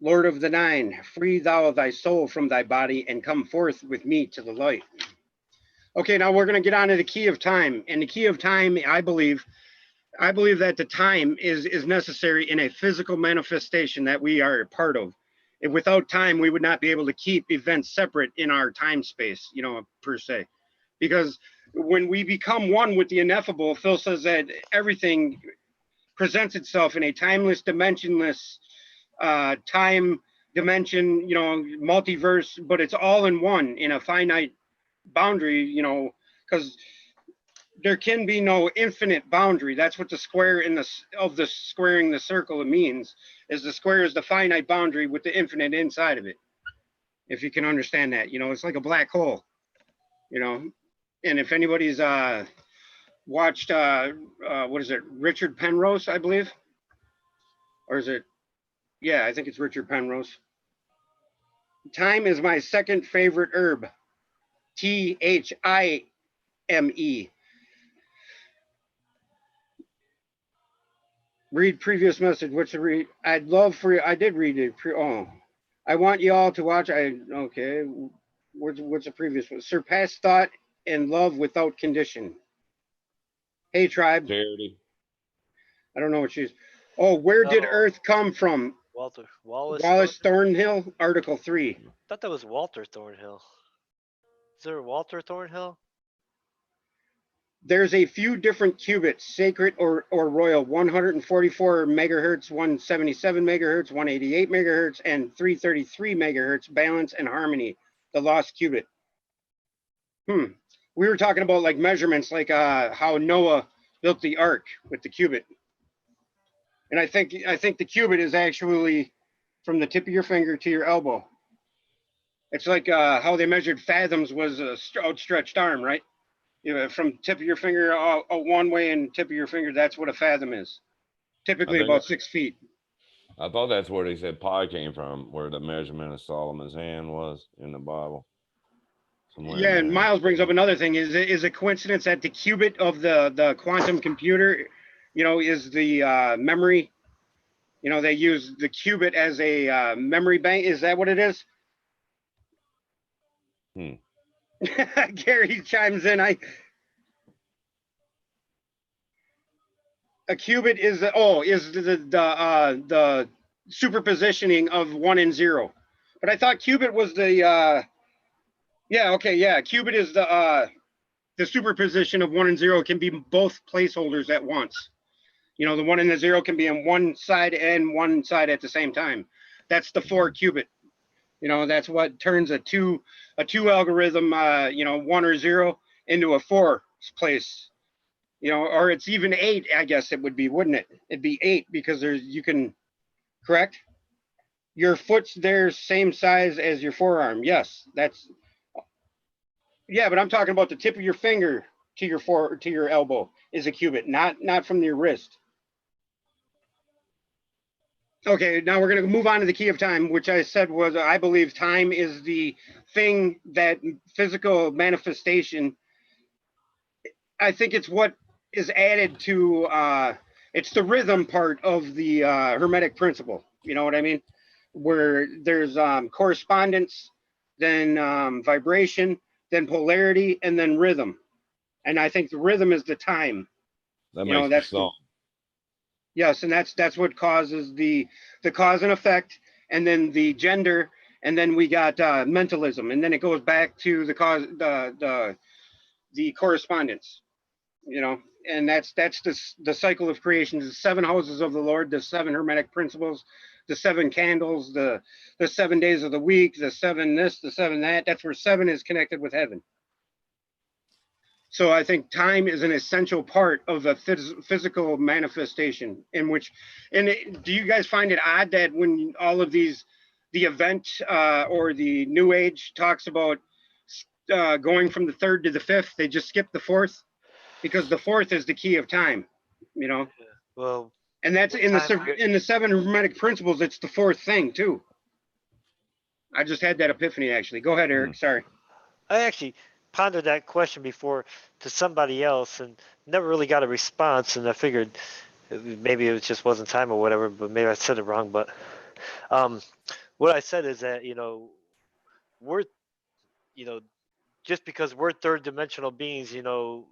Lord of the Nine, free thou thy soul from thy body and come forth with me to the light. Okay, now we're going to get on to the key of time. And the key of time, I believe that the time is necessary in a physical manifestation that we are a part of. And without time, we would not be able to keep events separate in our time space, per se. Because when we become one with the ineffable, Phil says that everything presents itself in a timeless, dimensionless time dimension, multiverse, but it's all in one in a finite boundary, because there can be no infinite boundary. That's what the square of the squaring the circle means, is the square is the finite boundary with the infinite inside of it. If you can understand that, it's like a black hole, and if anybody's watched what is it, Richard Penrose, I believe, or is it, yeah, I think it's Richard Penrose. Thyme is my second favorite herb. Thime. Read previous message. What's the read? I'd love for you. I did read it. I want you all to watch. Okay. What's the previous one? Surpass thought and love without condition. Hey, tribe. Charity. I don't know what she's. Oh, where did Earth come from? Wallace Thornhill, Article 3. I thought that was Walter Thornhill. Is there a Walter Thornhill? There's a few different qubits, sacred or royal, 144 megahertz, 177 megahertz, 188 megahertz, and 333 megahertz, balance and harmony, the lost qubit. We were talking about like measurements, like how Noah built the ark with the qubit. And I think the qubit is actually from the tip of your finger to your elbow. It's like how they measured fathoms was a outstretched arm, right? From tip of your finger one way and tip of your finger, that's what a fathom is. Typically about 6 feet. I thought that's where they said pi came from, where the measurement of Solomon's hand was in the Bible. Yeah, and Miles brings up another thing. Is a coincidence that the qubit of the quantum computer, is the memory. They use the qubit as a memory bank. Is that what it is? Gary chimes in. A qubit is the superpositioning of 1 and 0. But I thought cubit was the yeah, okay, yeah. Cubit is the superposition of 1 and 0 can be both placeholders at once. You know, the 1 and the 0 can be on one side and one side at the same time. That's the 4 cubit. You know, that's what turns a two algorithm, you know, 1 or 0 into a 4 place. You know, or it's even 8, I guess it would be, wouldn't it? It'd be 8 because there's, you can, correct? Your foot's there same size as your forearm. Yes, that's, yeah, but I'm talking about the tip of your finger to your elbow is a cubit, not from your wrist. Okay, now we're going to move on to the key of time, which I said was, I believe time is the thing that physical manifestation. I think it's what is added to, it's the rhythm part of the Hermetic principle. You know what I mean? Where there's correspondence, then vibration, then polarity, and then rhythm. And I think the rhythm is the time. That You know, makes the that's song. yes, and that's what causes the cause and effect, and then the gender, and then we got mentalism, and then it goes back to the cause, the correspondence. You know, and that's the cycle of creation, the 7 houses of the Lord, the 7 Hermetic principles, the 7 candles, the 7 days of the week, the 7 this, the 7 that. That's where 7 is connected with heaven. So I think time is an essential part of a physical manifestation in which, and do you guys find it odd that when all of these, the event or the New Age talks about going from the 3rd to the 5th, they just skip the 4th? Because the 4th is the key of time, you know? Well, and that's in the 7 Hermetic principles, it's the 4th thing too. I just had that epiphany, actually. Go ahead, Eric. Sorry. I actually pondered that question before to somebody else and never really got a response. And I figured maybe it just wasn't time or whatever, but maybe I said it wrong. But what I said is that, you know, we're, you know, just because we're 3rd dimensional beings, you know,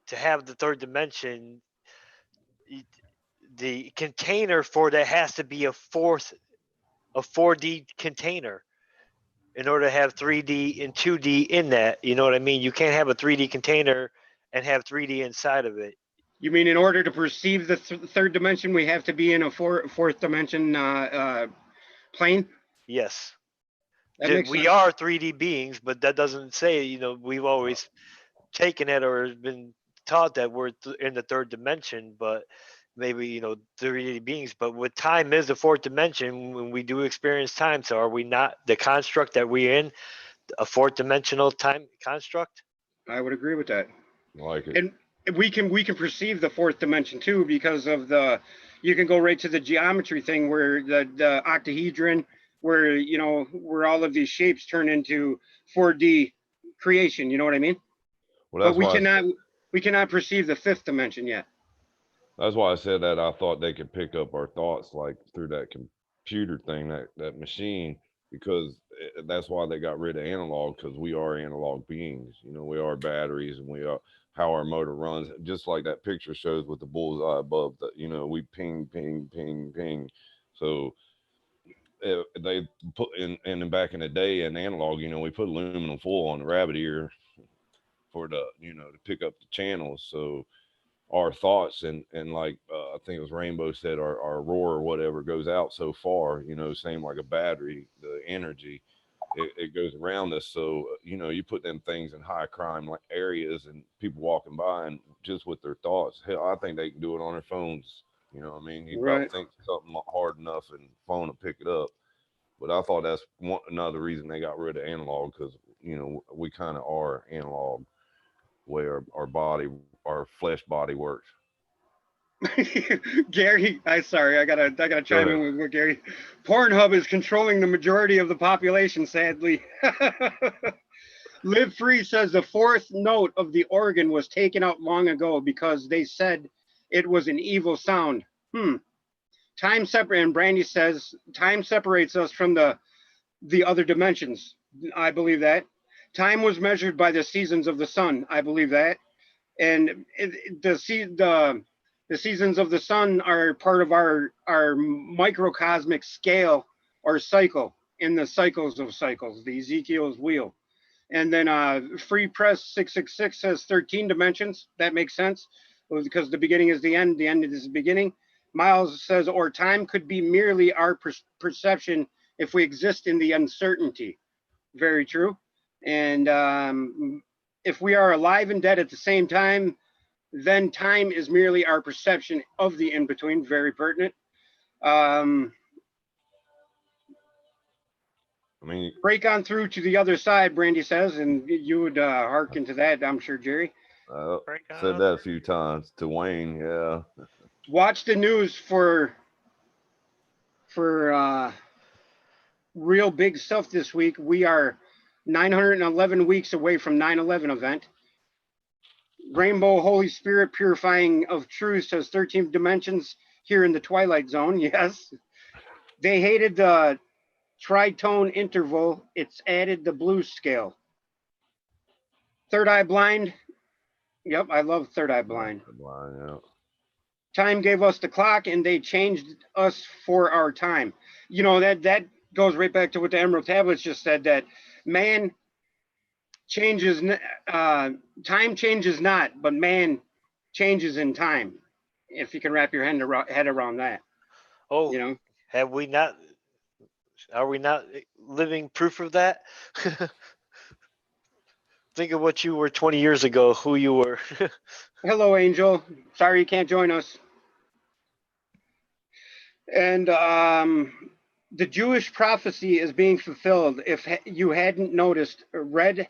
to have the 3rd dimension, the container for that has to be a 4D container in order to have 3D and 2D in that. You know what I mean? You can't have a 3D container and have 3D inside of it. You mean in order to perceive the 3rd dimension, we have to be in a 4th dimension plane? Yes. That makes We sense. are 3D beings, but that doesn't say, you know, we've always taken it or been taught that we're in the 3rd dimension, but maybe, you know, 3D beings. But with time is the 4th dimension when we do experience time. So are we not the construct that we're in, a 4th dimensional time construct? I would agree with that. I like it. And we can perceive the 4th dimension too, because of the, you can go right to the geometry thing where the octahedron, where, you know, where all of these shapes turn into 4D creation. You know what I mean? Well, But we cannot perceive the 5th dimension yet. that's why I said that I thought they could pick up our thoughts like through that computer thing, that machine, because that's why they got rid of analog, because we are analog beings. You know, we are batteries, and we are how our motor runs. Just like that picture shows with the bullseye above, that, you know, we ping, ping, ping, ping. So they put in, and back in the day in analog, you know, we put aluminum foil on the rabbit ear for the, you know, to pick up the channels. So our thoughts and like I think it was Rainbow said, our roar or whatever goes out so far, you know, same like a battery, the energy, it goes around us. So you know, you put them things in high crime like areas and people walking by, and just with their thoughts, hell, I think they can do it on their phones. You know what I mean? You about think something hard enough and phone will pick it up. But I thought that's another reason they got rid of analog, because you know, we kind of are analog way our body, our flesh body works. Gary, sorry, I gotta chime in with what Gary. Pornhub is controlling the majority of the population, sadly. Live Free says the 4th note of the organ was taken out long ago because they said it was an evil sound. Time separate, and Brandy says time separates us from the other dimensions. I believe that. Time was measured by the seasons of the sun. I believe that. And The seasons of the sun are part of our microcosmic scale or cycle in the cycles of cycles, the Ezekiel's wheel. And then Free Press 666 says 13 dimensions. That makes sense because the beginning is the end is the beginning. Miles says, or time could be merely our perception if we exist in the uncertainty. Very true. And if we are alive and dead at the same time, then time is merely our perception of the in-between. Very pertinent. I mean, Break on through to the other side, Brandy says, and you would hearken to that, I'm sure, Jerry. said that a few times to Wayne. Yeah. Watch the news for real big stuff this week. We are 911 weeks away from 9/11 event. Rainbow Holy Spirit Purifying of Truth says 13 dimensions here in the Twilight Zone. Yes. They hated the tritone interval. It's added the blues scale. Third Eye Blind. Yep, I love Third Eye Blind. Yeah. Time gave us the clock and they changed us for our time. You know, that goes right back to what the Emerald Tablets just said, that man changes, time changes not, but man changes in time. If you can wrap your head around that. Oh, you know, have we not? Are we not living proof of that? Think of what you were 20 years ago, who you were. Hello, Angel. Sorry you can't join us. And the Jewish prophecy is being fulfilled. If you hadn't noticed, red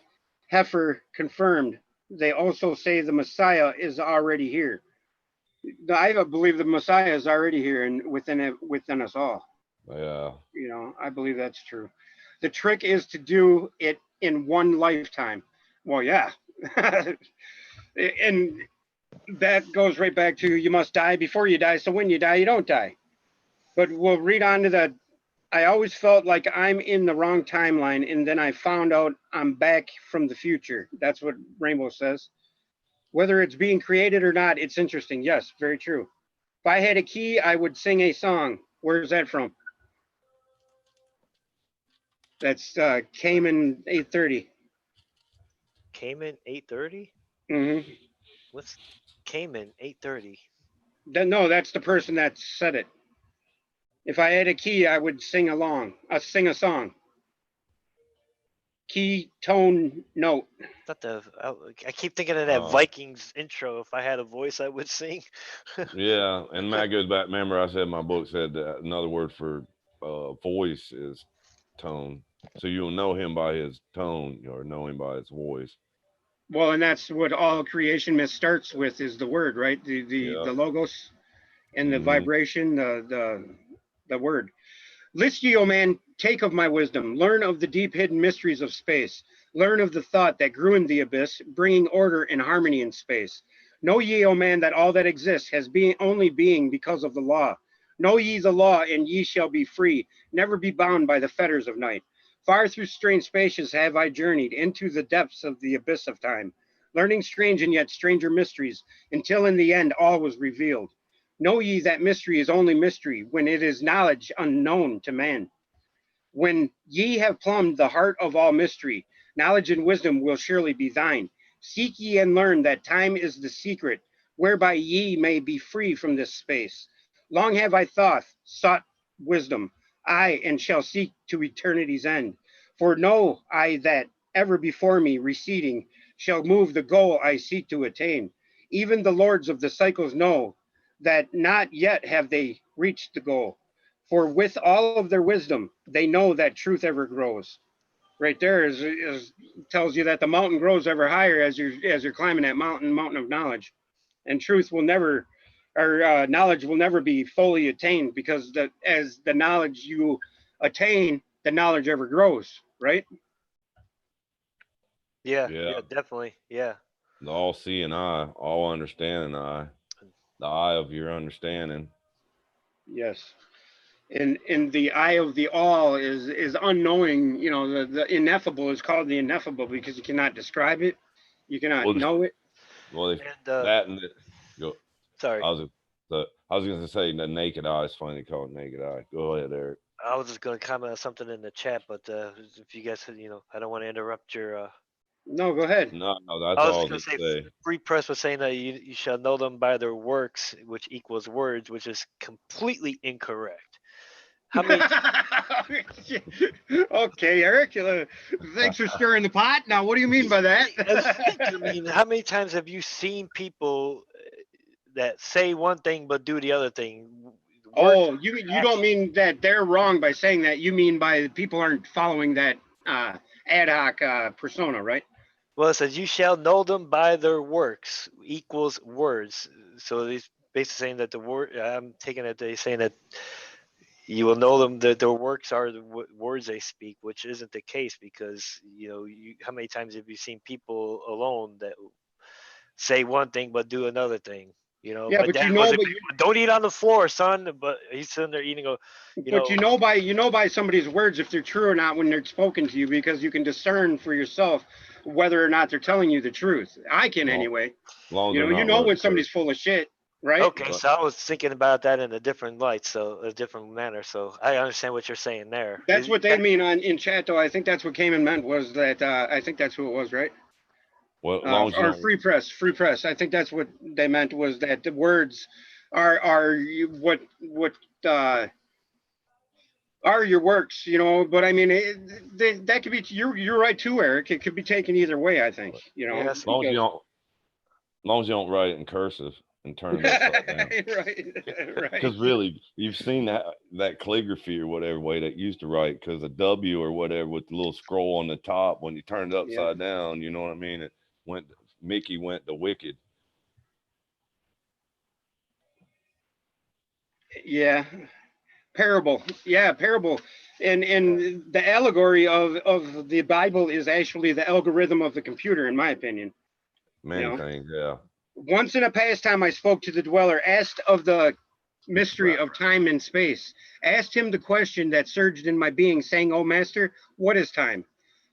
heifer confirmed. They also say the Messiah is already here. I believe the Messiah is already here and within us all. Yeah. You know, I believe that's true. The trick is to do it in one lifetime. Well, yeah. And that goes right back to you must die before you die. So when you die, you don't die. But we'll read on to that. I always felt like I'm in the wrong timeline, and then I found out I'm back from the future. That's what Rainbow says. Whether it's being created or not, it's interesting. Yes, very true. If I had a key, I would sing a song. Where's that from? That's Cayman 830. Cayman 830? Mm-hmm. What's Cayman 830? No, that's the person that said it. If I had a key, I would sing sing a song. Key, tone, note. I keep thinking of that Vikings intro. If I had a voice, I would sing. Yeah, and Matt goes back. Remember, I said my book said that another word for voice is tone. So you'll know him by his tone, or know him by his voice. Well, and that's what all creation myth starts with, is the word, right? The logos and the vibration, the word. List ye, O man, take of my wisdom, learn of the deep hidden mysteries of space, learn of the thought that grew in the abyss, bringing order and harmony in space. Know ye, O man, that all that exists has only being because of the law. Know ye the law, and ye shall be free, never be bound by the fetters of night. Far through strange spaces have I journeyed, into the depths of the abyss of time, learning strange and yet stranger mysteries, until in the end all was revealed. Know ye that mystery is only mystery when it is knowledge unknown to man. When ye have plumbed the heart of all mystery, knowledge and wisdom will surely be thine. Seek ye and learn that time is the secret, whereby ye may be free from this space. Long have I sought wisdom, I, and shall seek to eternity's end. For know I that ever before me receding shall move the goal I seek to attain. Even the lords of the cycles know that not yet have they reached the goal. For with all of their wisdom, they know that truth ever grows. Right there tells you that the mountain grows ever higher as you're climbing that mountain of knowledge, and truth will never, or knowledge will never be fully attained, because as the knowledge you attain, the knowledge ever grows. Right? Yeah, definitely. Yeah. The all-seeing eye, all understanding eye, the eye of your understanding. Yes. And the eye of the all is unknowing. You know, the ineffable is called the ineffable because you cannot describe it, you cannot know it. Well, that and go. Sorry. So I was gonna say the naked eye is funny, called naked eye. Go ahead, Eric. I was just going to comment on something in the chat, but if you guys, I don't want to interrupt your. No, go ahead. No, that's I was all just I going was to say, gonna say. Free Press was saying that you shall know them by their works, which equals words, which is completely incorrect. How many? Okay, Eric. Thanks for stirring the pot. Now, what do you mean by that? I mean, how many times have you seen people that say one thing but do the other thing? Words Oh, you don't mean that they're wrong by saying that. You mean by people aren't following that ad hoc persona, right? Well, it says you shall know them by their works equals words. So he's basically saying that the word. I'm taking it. They're saying that you will know them that their works are the words they speak, which isn't the case because how many times have you seen people alone that say one thing but do another thing? Yeah, My but dad you know, wasn't. Don't eat on the floor, son. But he's sitting there eating a. but you know by somebody's words if they're true or not when they're spoken to you because you can discern for yourself whether or not they're telling you the truth. I can Long, anyway. long as You they're know, you not know when letting somebody's curse. full of shit, right? Okay, so I was thinking about that in a different light, so a different manner. So I understand what you're saying there. That's what they mean in chat, though. I think that's what Cayman meant was that I think that's who it was, right? Well, as long as you Or don't. free press. I think that's what they meant was that the words what uh, are your works, you know. But I mean, that could be. You're right too, Eric. It could be taken either way. I think, you know, Yes. As long as you because don't. As long as you don't write it in cursive and turn it upside down. right, right. Because really, you've seen that calligraphy or whatever way that used to write, because a W or whatever with the little scroll on the top, when you turn it Yeah, upside down, you know what I mean? It went. Mickey went to wicked. yeah. Parable, yeah, parable. And the allegory of the Bible is actually the algorithm of the computer, in my opinion. You Many know, things, yeah. once in a past time I spoke to the dweller, asked of the mystery of time and space, asked him the question that surged in my being, saying, O master, what is time?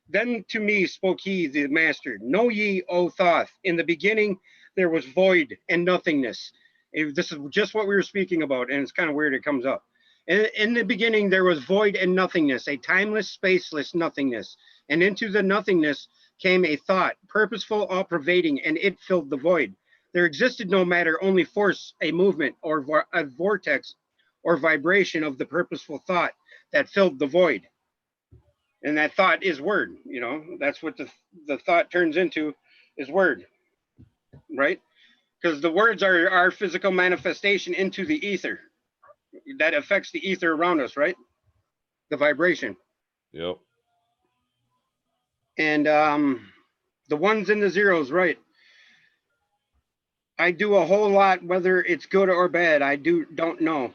Then to me spoke he, the master, know ye, O Thoth, in the beginning there was void and nothingness. This is just what we were speaking about, and it's kind of weird it comes up. In the beginning there was void and nothingness, a timeless, spaceless nothingness. And into the nothingness came a thought, purposeful, all pervading, and it filled the void. There existed no matter, only force, a movement, or a vortex, or vibration of the purposeful thought that filled the void. And that thought is word, you know. That's what the thought turns into, is word, right? Because the words are our physical manifestation into the ether that affects the ether around us, right? The vibration. Yep. And the ones and the zeros, right? I do a whole lot, whether it's good or bad. Don't know.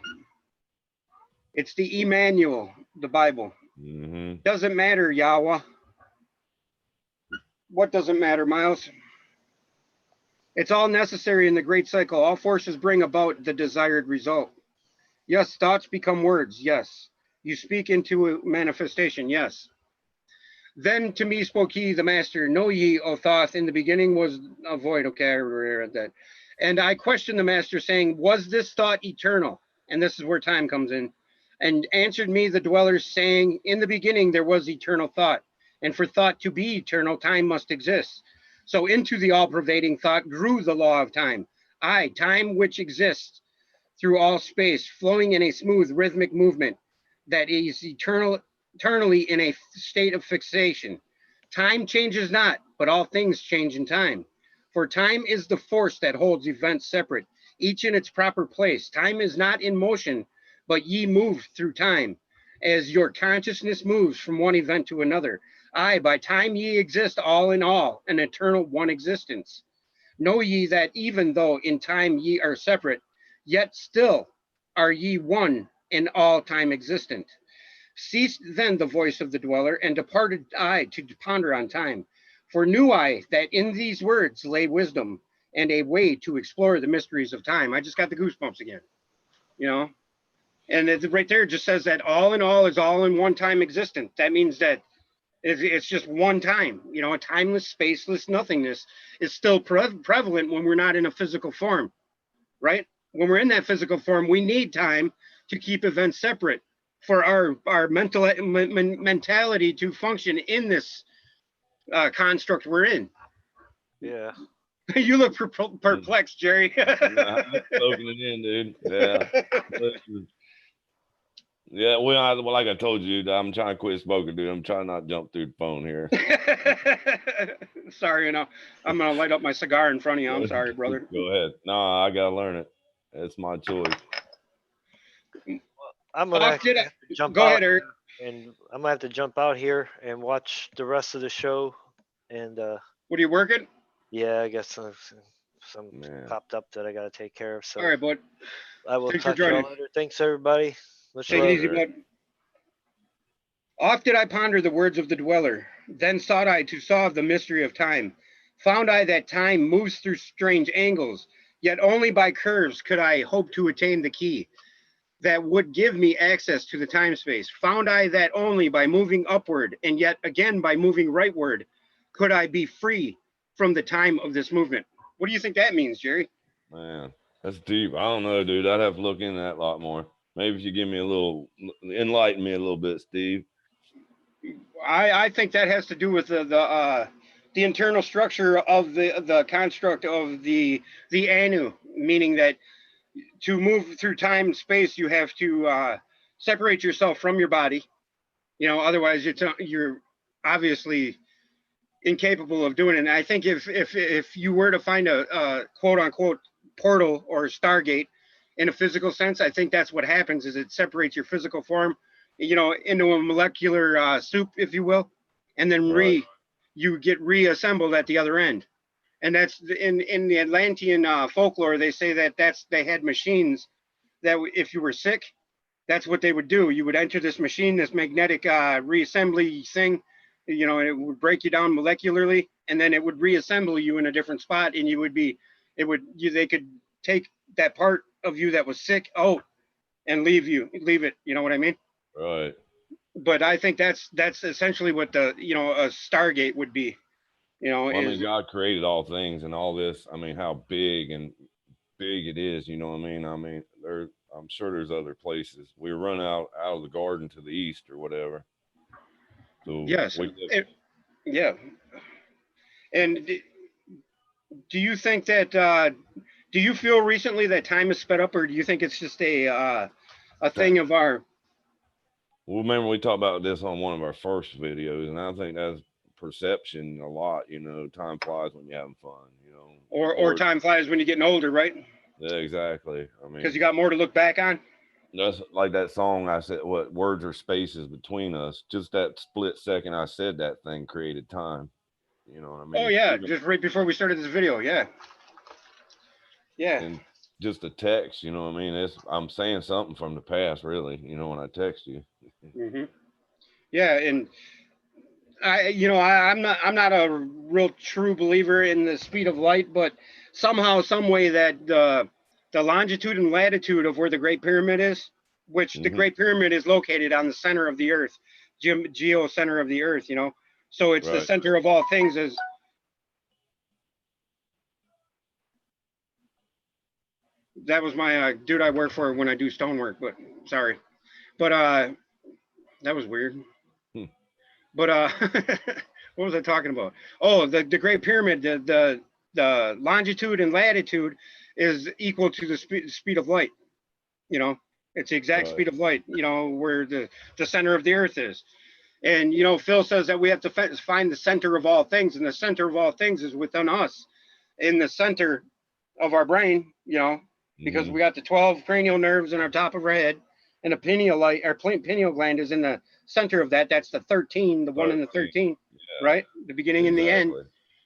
It's the Emmanuel, the Bible. Mm-hmm. Doesn't matter, Yahweh. What doesn't matter, Miles? It's all necessary in the great cycle. All forces bring about the desired result. Yes, thoughts become words. Yes. You speak into a manifestation. Yes. Then to me spoke he, the master, know ye, O Thoth, in the beginning was a void. Okay, I read that. And I questioned the master, saying, was this thought eternal? And this is where time comes in. And answered me the dwellers, saying, in the beginning there was eternal thought. And for thought to be eternal, time must exist. So into the all-pervading thought grew the law of time. I, time which exists through all space, flowing in a smooth rhythmic movement that is eternally in a state of fixation. Time changes not, but all things change in time. For time is the force that holds events separate, each in its proper place. Time is not in motion, but ye move through time, as your consciousness moves from one event to another. Aye, by time ye exist all in all, an eternal one existence. Know ye that even though in time ye are separate, yet still are ye one in all time existent. Ceased then the voice of the dweller, and departed I to ponder on time. For knew I that in these words lay wisdom and a way to explore the mysteries of time. I just got the goosebumps again, you know? And it right there just says that all in all is all in one time existent. That means that it's just one time, you know, a timeless, spaceless nothingness is still prevalent when we're not in a physical form, right? when we're in that physical form, we need time to keep events separate for our mentality to function in this construct we're in. Yeah. You look perplexed, Jerry. Nah, I'm soaking it in, dude. Yeah. Yeah, well, like I told you, dude, I'm trying to quit smoking, dude. I'm trying not to jump through the phone here. Sorry, I'm gonna light up my cigar in front of you. I'm sorry, brother. Go ahead. No, I gotta learn it. It's my choice. I'm gonna actually have to jump Go out ahead, Eric. and I'm gonna have to jump out here and watch the rest of the show. And What are you working? yeah, I guess some Man. popped up that I gotta take care of. So All right, bud. I will Thanks for talk to you joining. later. Thanks, everybody. Much Take love. it easy, bud. Oft did I ponder the words of the dweller. Then sought I to solve the mystery of time. Found I that time moves through strange angles, yet only by curves could I hope to attain the key that would give me access to the time space. Found I that only by moving upward, and yet again by moving rightward, could I be free from the time of this movement. What do you think that means, Jerry? Man, that's deep. I don't know, dude. I'd have to look into that a lot more. Maybe if you give me a little, enlighten me a little bit, Steve. I think that has to do with the internal structure of the construct of the Anu, meaning that to move through time and space, you have to separate yourself from your body. You know, otherwise you're obviously incapable of doing it. And I think if you were to find a quote unquote portal or Stargate in a physical sense, I think that's what happens is it separates your physical form, you know, into a molecular soup, if you will, and then you get reassembled at the other end. And that's in the Atlantean folklore. They say that they had machines that if you were sick, that's what they would do. You would enter this machine, this magnetic reassembly thing, you know, and it would break you down molecularly, and then it would reassemble you in a different spot, and they could take that part of you that was sick out and leave it. You know what I mean? Right. But I think that's essentially what a Stargate would be. You know, well, I mean, God created all things and all this. I mean, how big it is. You know what I mean? I mean, I'm sure there's other places. We run out of the garden to the east or whatever. So yes, yeah. And do you think that? Do you feel recently that time is sped up, or do you think it's just a thing of our? Well, remember we talked about this on one of our first videos, and I think that's perception a lot. You know, time flies when you're having fun. You know, or time flies when you're getting older, right? Yeah, exactly. I mean, because you got more to look back on. That's like that song I said, what words are spaces between us. Just that split second I said that thing created time. You know what I mean? Oh yeah, just right before we started this video. Yeah. And just a text, you know what I mean? I'm saying something from the past, really, you know, when I text you. Mm-hmm. Yeah, and I'm not a real true believer in the speed of light, but somehow, some way that the longitude and latitude of where the Great Pyramid is, which the Great Pyramid is located on the center of the Earth, geo center of the Earth, you know, so it's the center of all things. That was my dude I work for when I do stonework, but sorry, but that was weird. But what was I talking about? Oh, the Great Pyramid, the longitude and latitude is equal to the speed of light. You know, it's the exact speed of light. You know, where the center of the Earth is. And you know, Phil says that we have to find the center of all things, and the center of all things is within us, in the center of our brain. You know, because we got the 12 cranial nerves in our top of our head, and the pineal gland is in the center of that. That's the 13, the 1 and the 13, right? The beginning and the end.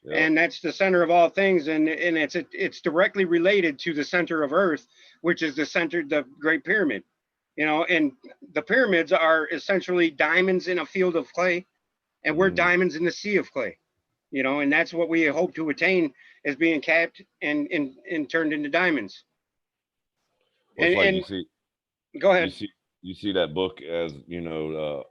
Yep. And that's the center of all things, and it's directly related to the center of Earth, which is the Great Pyramid. You know, and the pyramids are essentially diamonds in a field of clay, and we're diamonds in the sea of clay. You know, and that's what we hope to attain, is being capped and turned into diamonds. Well, it's like you see. Go ahead. You see that book as, you know,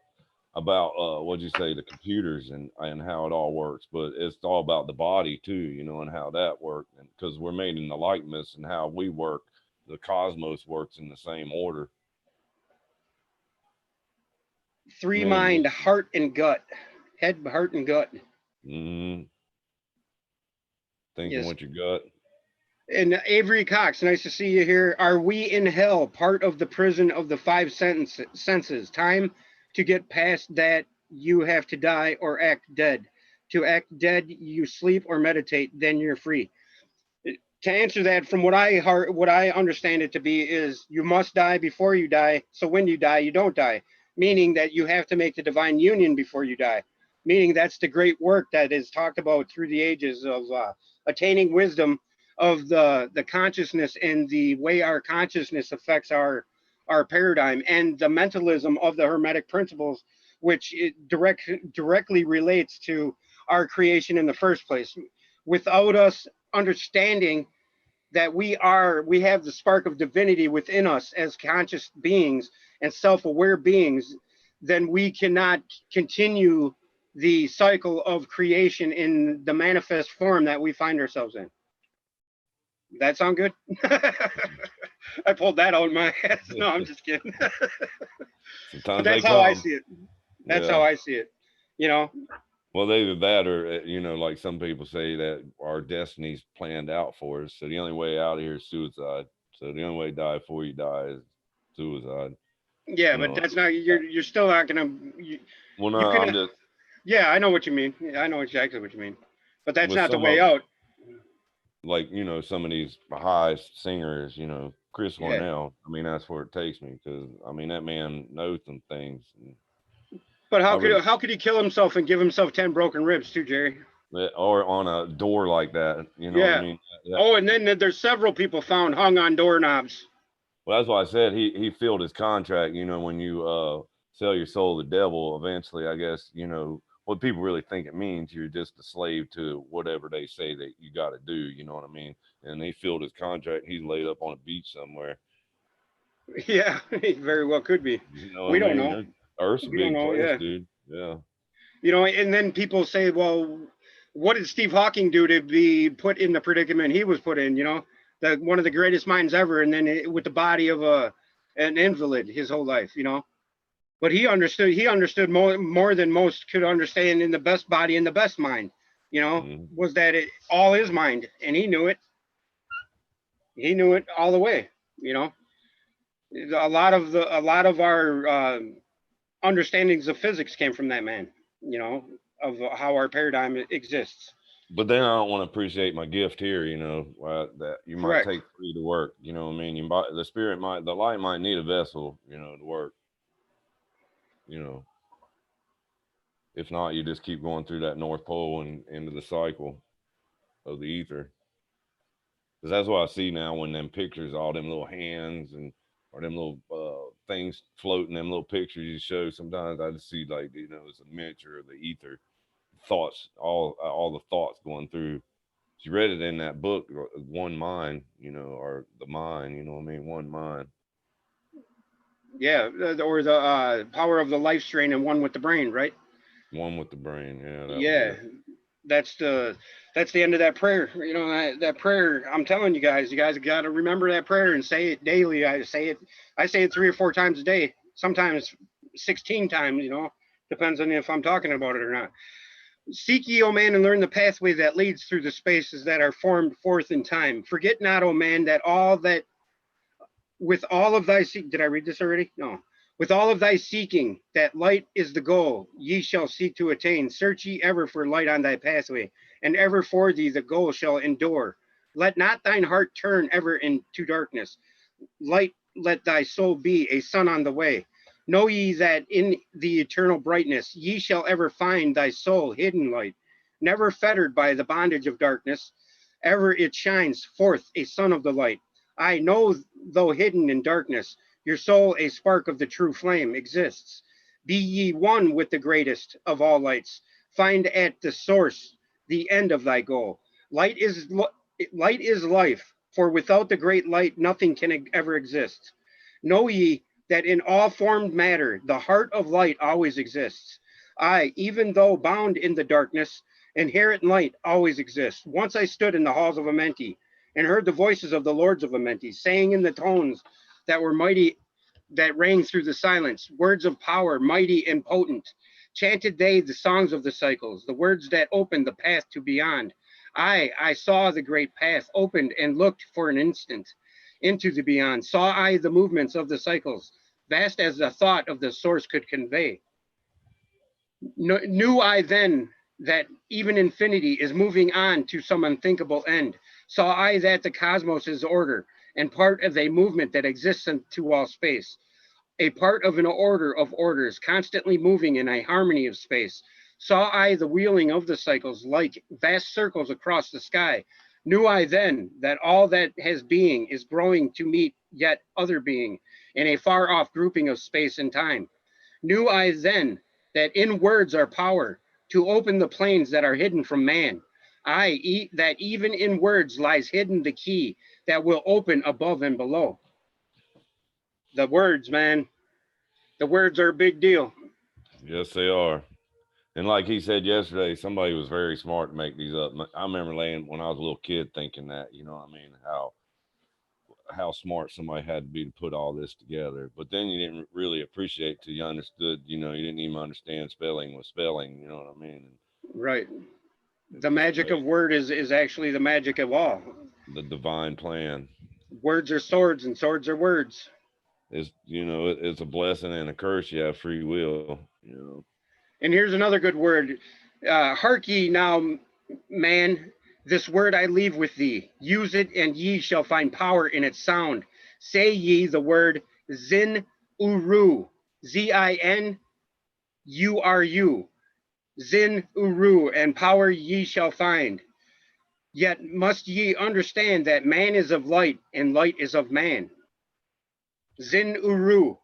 about what'd you say, the computers and how it all works, but it's all about the body too, you know, and how that works, and because we're made in the likeness and how we work, the cosmos works in the same order. Three Man, mind, heart, and gut. Head, heart, and gut. mm-hmm. Thinking Yes. with your gut. And Avery Cox, nice to see you here. Are we in hell, part of the prison of the five senses? Time to get past that, you have to die or act dead. To act dead, you sleep or meditate, then you're free. To answer that, from what I understand it to be, is you must die before you die. So when you die, you don't die, meaning that you have to make the divine union before you die. Meaning that's the great work that is talked about through the ages of attaining wisdom of the consciousness and the way our consciousness affects our paradigm, and the mentalism of the Hermetic principles, which it directly relates to our creation in the first place. Without us understanding that we have the spark of divinity within us as conscious beings and self-aware beings, then we cannot continue the cycle of creation in the manifest form that we find ourselves in. That sound good? I pulled that out of my ass. No, I'm just kidding. But that's how I see it. That's how I see it. You know? Well, either that or, you know, like some people say that our destiny's planned out for us. So the only way out of here is suicide. So the only way to die before you die is suicide. Yeah, but that's not, you're still not going to, well, no, I'm just. Yeah, I know what you mean. I know exactly what you mean. But that's not the way of, out. Like, you know, some of these high singers, you know, Chris Cornell, I mean, that's where it takes me, because, I mean, that man knows some things. But how could he kill himself and give himself 10 broken ribs too, Jerry? Or on a door like that, you know what I mean? Oh, and then there's several people found hung on doorknobs. Well, that's why I said he filled his contract. You know, when you sell your soul to the devil, eventually, I guess, you know, what people really think it means, you're just a slave to whatever they say that you got to do. You know what I mean? And he filled his contract. He's laid up on a beach somewhere. Yeah, he very well could be. You know, we don't know. Earth's a big place, dude. Yeah. You know, and then people say, well, what did Steve Hawking do to be put in the predicament he was put in? You know, one of the greatest minds ever, and then with the body of an invalid his whole life. You know, but he understood more than most could understand in the best body and the best mind. You know, was that it all his mind, and he knew it. He knew it all the way. You know, a lot of our understandings of physics came from that man. You know, of how our paradigm exists. But then I don't want to appreciate my gift here, you know, that you might take free to work. You know what I mean? The light might need a vessel, you know, to work. You know, if not, you just keep going through that North Pole and into the cycle of the ether. Because that's what I see now when them pictures, all them little hands or them little things floating, them little pictures you show. Sometimes I just see, like, you know, it's a miniature of the ether thoughts, all the thoughts going through. You read it in that book, One Mind, you know, or the mind, you know what I mean? One mind. Yeah, or the power of the life strain and one with the brain, right? One with the brain, yeah. Yeah, that's the end of that prayer. You know, that prayer. I'm telling you guys got to remember that prayer and say it daily. I say it 3 or 4 times a day. Sometimes 16 times. You know, depends on if I'm talking about it or not. Seek ye, O man, and learn the pathway that leads through the spaces that are formed forth in time. Forget not, O man, that with all of thy did I read this already? No. With all of thy seeking, that light is the goal ye shall seek to attain. Search ye ever for light on thy pathway, and ever for thee the goal shall endure. Let not thine heart turn ever into darkness. Light let thy soul be, a sun on the way. Know ye that in the eternal brightness ye shall ever find thy soul hidden light, never fettered by the bondage of darkness. Ever it shines forth a sun of the light. I know, though hidden in darkness, your soul, a spark of the true flame, exists. Be ye one with the greatest of all lights. Find at the source the end of thy goal. Light is life, for without the great light nothing can ever exist. Know ye that in all formed matter the heart of light always exists. I, even though bound in the darkness, inherent light always exists. Once I stood in the halls of Amenti, and heard the voices of the lords of Amenti, saying in the tones that were mighty, that rang through the silence, words of power, mighty and potent. Chanted they the songs of the cycles, the words that opened the path to beyond. I saw the great path opened and looked for an instant into the beyond. Saw I the movements of the cycles, vast as the thought of the source could convey. Knew I then that even infinity is moving on to some unthinkable end. Saw I that the cosmos is order and part of a movement that exists into all space, a part of an order of orders constantly moving in a harmony of space. Saw I the wheeling of the cycles like vast circles across the sky. Knew I then that all that has being is growing to meet yet other being in a far off grouping of space and time. Knew I then that in words are power to open the planes that are hidden from man. That even in words lies hidden the key that will open above and below. The words, man. The words are a big deal. Yes, they are. And like he said yesterday, somebody was very smart to make these up. I remember laying when I was a little kid thinking that, you know what I mean, how smart somebody had to be to put all this together. But then you didn't really appreciate till you understood, you know, you didn't even understand spelling was spelling, you know what I mean? Right. The magic of word is actually the magic of all. The divine plan. Words are swords and swords are words. It's, you know, it's a blessing and a curse. You have free will, you know. And here's another good word. Hark ye now, man, this word I leave with thee. Use it, and ye shall find power in its sound. Say ye the word Zin Uru. Zinuru. Zin Uru, and power ye shall find. Yet must ye understand that man is of light, and light is of man. Zin Uru.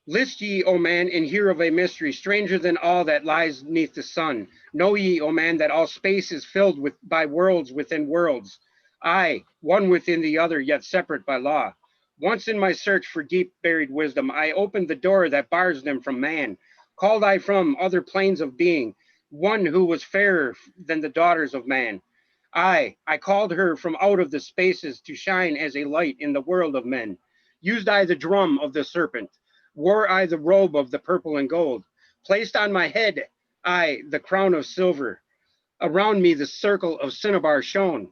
List ye, O man, and hear of a mystery stranger than all that lies neath the sun. Know ye, O man, that all space is filled by worlds within worlds. I, one within the other, yet separate by law. Once in my search for deep buried wisdom, I opened the door that bars them from man. Called I from other planes of being, one who was fairer than the daughters of man. I called her from out of the spaces to shine as a light in the world of men. Used I the drum of the serpent. Wore I the robe of the purple and gold, placed on my head I the crown of silver, around me the circle of cinnabar shone.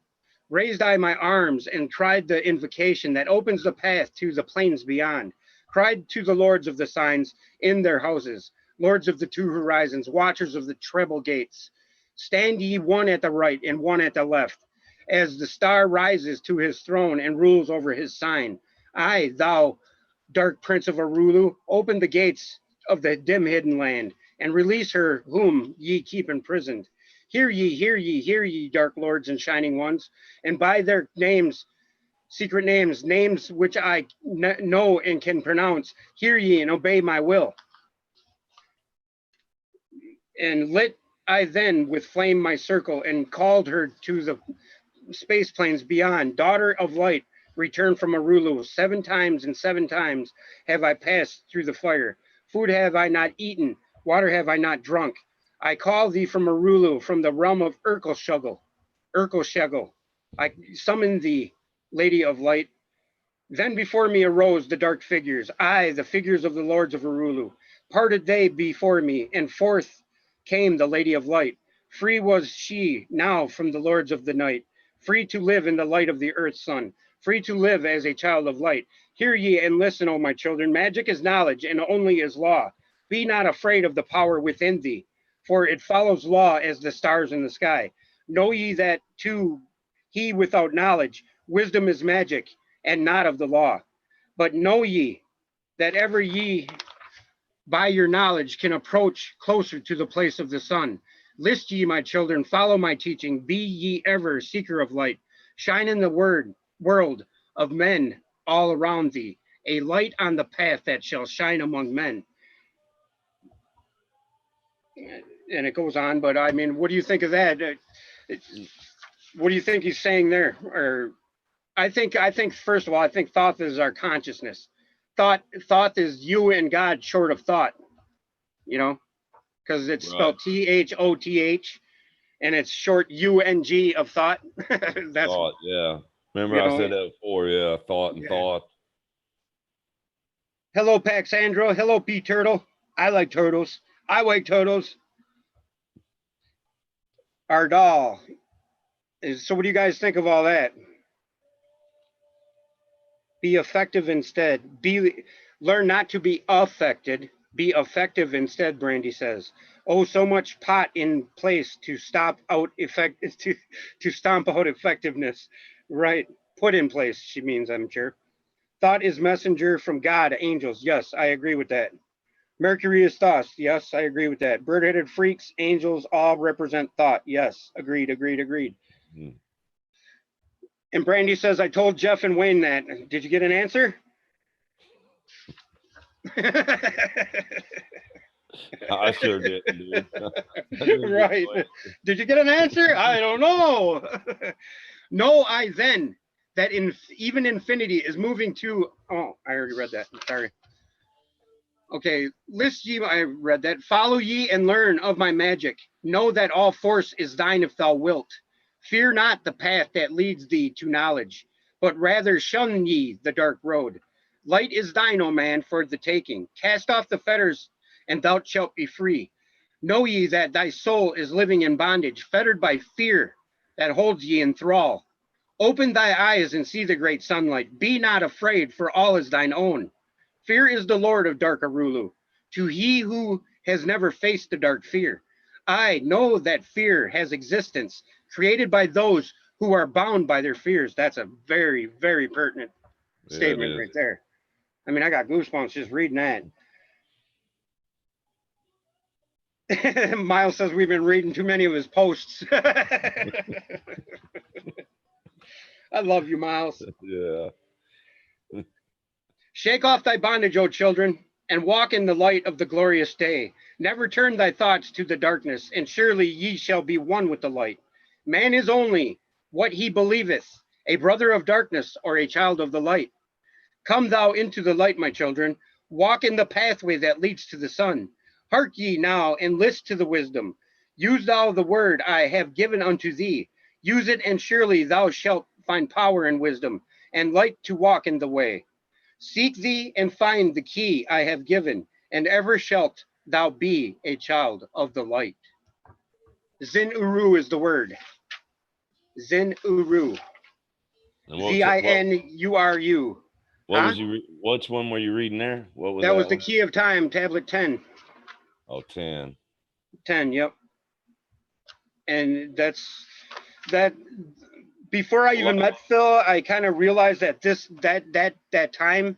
Raised I my arms and cried the invocation that opens the path to the plains beyond. Cried to the lords of the signs in their houses, lords of the two horizons, watchers of the treble gates. Stand ye one at the right and one at the left, as the star rises to his throne and rules over his sign. Thou dark prince of Arulu, open the gates of the dim hidden land, and release her whom ye keep imprisoned. Hear ye, hear ye, hear ye, dark lords and shining ones, and by their names, secret names, names which I know and can pronounce, hear ye and obey my will. And lit I then with flame my circle, and called her to the space planes beyond, daughter of light, return from Arulu. 7 times and 7 times have I passed through the fire. Food have I not eaten, water have I not drunk. I call thee from Arulu, from the realm of Urkelshuggle. I summon thee, lady of light. Then before me arose the dark figures, the figures of the lords of Arulu. Parted they before me, and forth came the lady of light. Free was she now from the lords of the night, free to live in the light of the earth's sun, free to live as a child of light. Hear ye and listen, O my children. Magic is knowledge, and only is law. Be not afraid of the power within thee, for it follows law as the stars in the sky. Know ye that to he without knowledge, wisdom is magic, and not of the law. But know ye that ever ye by your knowledge can approach closer to the place of the sun. List ye, my children, follow my teaching. Be ye ever seeker of light. Shine in the world of men all around thee, a light on the path that shall shine among men. And it goes on, but I mean, what do you think of that? What do you think he's saying there? Or I think first of all, I think thought is our consciousness. Thought is you and God short of thought, you know, because it's spelled THOTH. and it's short UNG of thought. That's, Thought, yeah. Remember you I know, said that before, yeah. Thought and yeah. thought. Hello, Paxandra. Hello, P Turtle. I like turtles. I like turtles. Our doll. So what do you guys think of all that? Be effective instead. Learn not to be affected. Be effective instead, Brandy says. Oh, so much pot in place to stop out effect to stomp out effectiveness. Right. Put in place, she means, I'm sure. Thought is messenger from God, angels. Yes, I agree with that. Mercury is thoughts. Yes, I agree with that. Bird-headed freaks, angels all represent thought. Yes, agreed, agreed, agreed. Hmm. And Brandy says, I told Jeff and Wayne that. Did you get an answer? I sure didn't, dude. I didn't get Right. no answer. Did you get an answer? I don't know. Know I then that even infinity is moving to. Oh, I already read that. Sorry. Okay, list ye, I read that. Follow ye and learn of my magic. Know that all force is thine if thou wilt. Fear not the path that leads thee to knowledge, but rather shun ye the dark road. Light is thine, O man, for the taking. Cast off the fetters, and thou shalt be free. Know ye that thy soul is living in bondage, fettered by fear that holds ye in thrall. Open thy eyes and see the great sunlight. Be not afraid, for all is thine own. Fear is the lord of dark Arulu. To he who has never faced the dark fear, I know that fear has existence, created by those who are bound by their fears. That's a very, very pertinent Yeah, it statement is. right there. I mean, I got goosebumps just reading that. Miles says we've been reading too many of his posts. I love you, Miles. Yeah. Shake off thy bondage, O children, and walk in the light of the glorious day. Never turn thy thoughts to the darkness, and surely ye shall be one with the light. Man is only what he believeth, a brother of darkness or a child of the light. Come thou into the light, my children. Walk in the pathway that leads to the sun. Hark ye now and list to the wisdom. Use thou the word I have given unto thee. Use it, and surely thou shalt find power and wisdom, and light to walk in the way. Seek thee and find the key I have given, and ever shalt thou be a child of the light. Zin Uru is the word. Zin Uru. And Zinuru. what Huh? was which one were you reading there? What was That that was the one? key of time, tablet 10. Oh, 10. 10, yep. And that before I even Well, met Phil, I kind of realized that that time,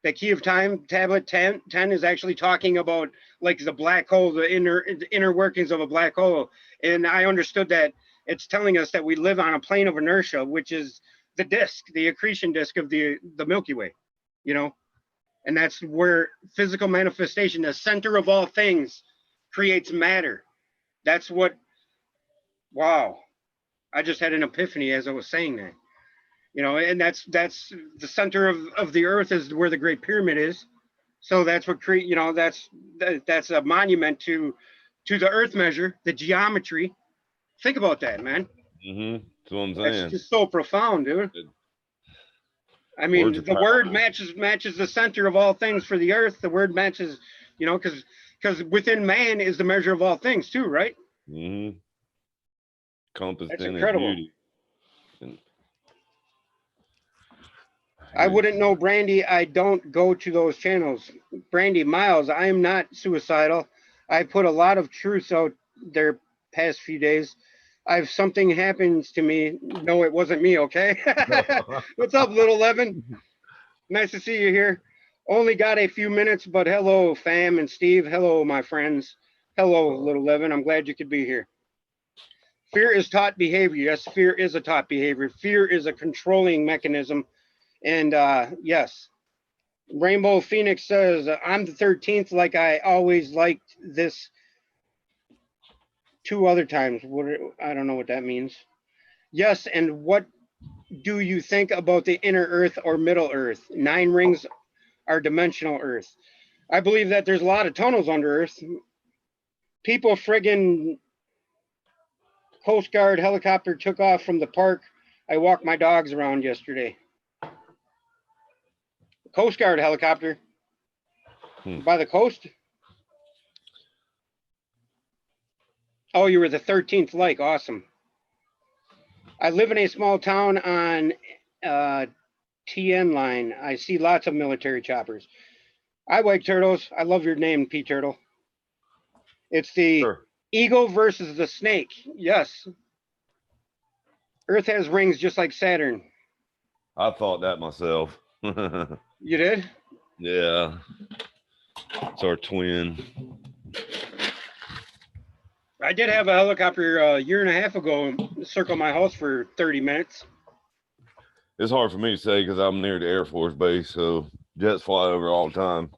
the key of time tablet 10 is actually talking about like the black hole, the inner workings of a black hole. And I understood that it's telling us that we live on a plane of inertia, which is the disk, the accretion disk of the Milky Way, you know, and that's where physical manifestation, the center of all things, creates matter. That's what. Wow, I just had an epiphany as I was saying that. You know, and that's the center of the earth is where the Great Pyramid is. So that's what create, you know, that's a monument to the earth measure, the geometry. Think about that, man. that's what I'm That's saying. just so profound, dude. I Words mean, are the word powerful. matches the center of all things for the earth. The word matches, you know, because within man is the measure of all things too, right? Mm-hmm. Compassed That's in his incredible. beauty. And I here's wouldn't know, Brandy. I don't go to those channels. Brandy, Miles, I am not suicidal. I put a lot of truth out there past few days. I've something happens to me. No, it wasn't me, okay? What's up, little Levin? Nice to see you here. Only got a few minutes, but hello, fam and Steve. Hello, my friends. Hello, little Levin. I'm glad you could be here. Fear is taught behavior. Yes, fear is a taught behavior. Fear is a controlling mechanism. And yes, Rainbow Phoenix says, I'm the 13th, like I always liked this two other times. I don't know what that means. Yes, and what do you think about the inner Earth or middle Earth? 9 rings are dimensional Earth. I believe that there's a lot of tunnels under Earth. People friggin' Coast Guard helicopter took off from the park. I walked my dogs around yesterday. Coast Guard helicopter by the coast. Oh, you were the 13th like. Awesome. I live in a small town on TN line. I see lots of military choppers. I like turtles. I love your name, P Turtle. It's the Sure. eagle versus the snake. Yes. Earth has rings just like Saturn. I thought that myself. You did? Yeah. It's our twin. I did have a helicopter a year and a half ago circle my house for 30 minutes. It's hard for me to say because I'm near the Air Force Base, so jets fly over all the time.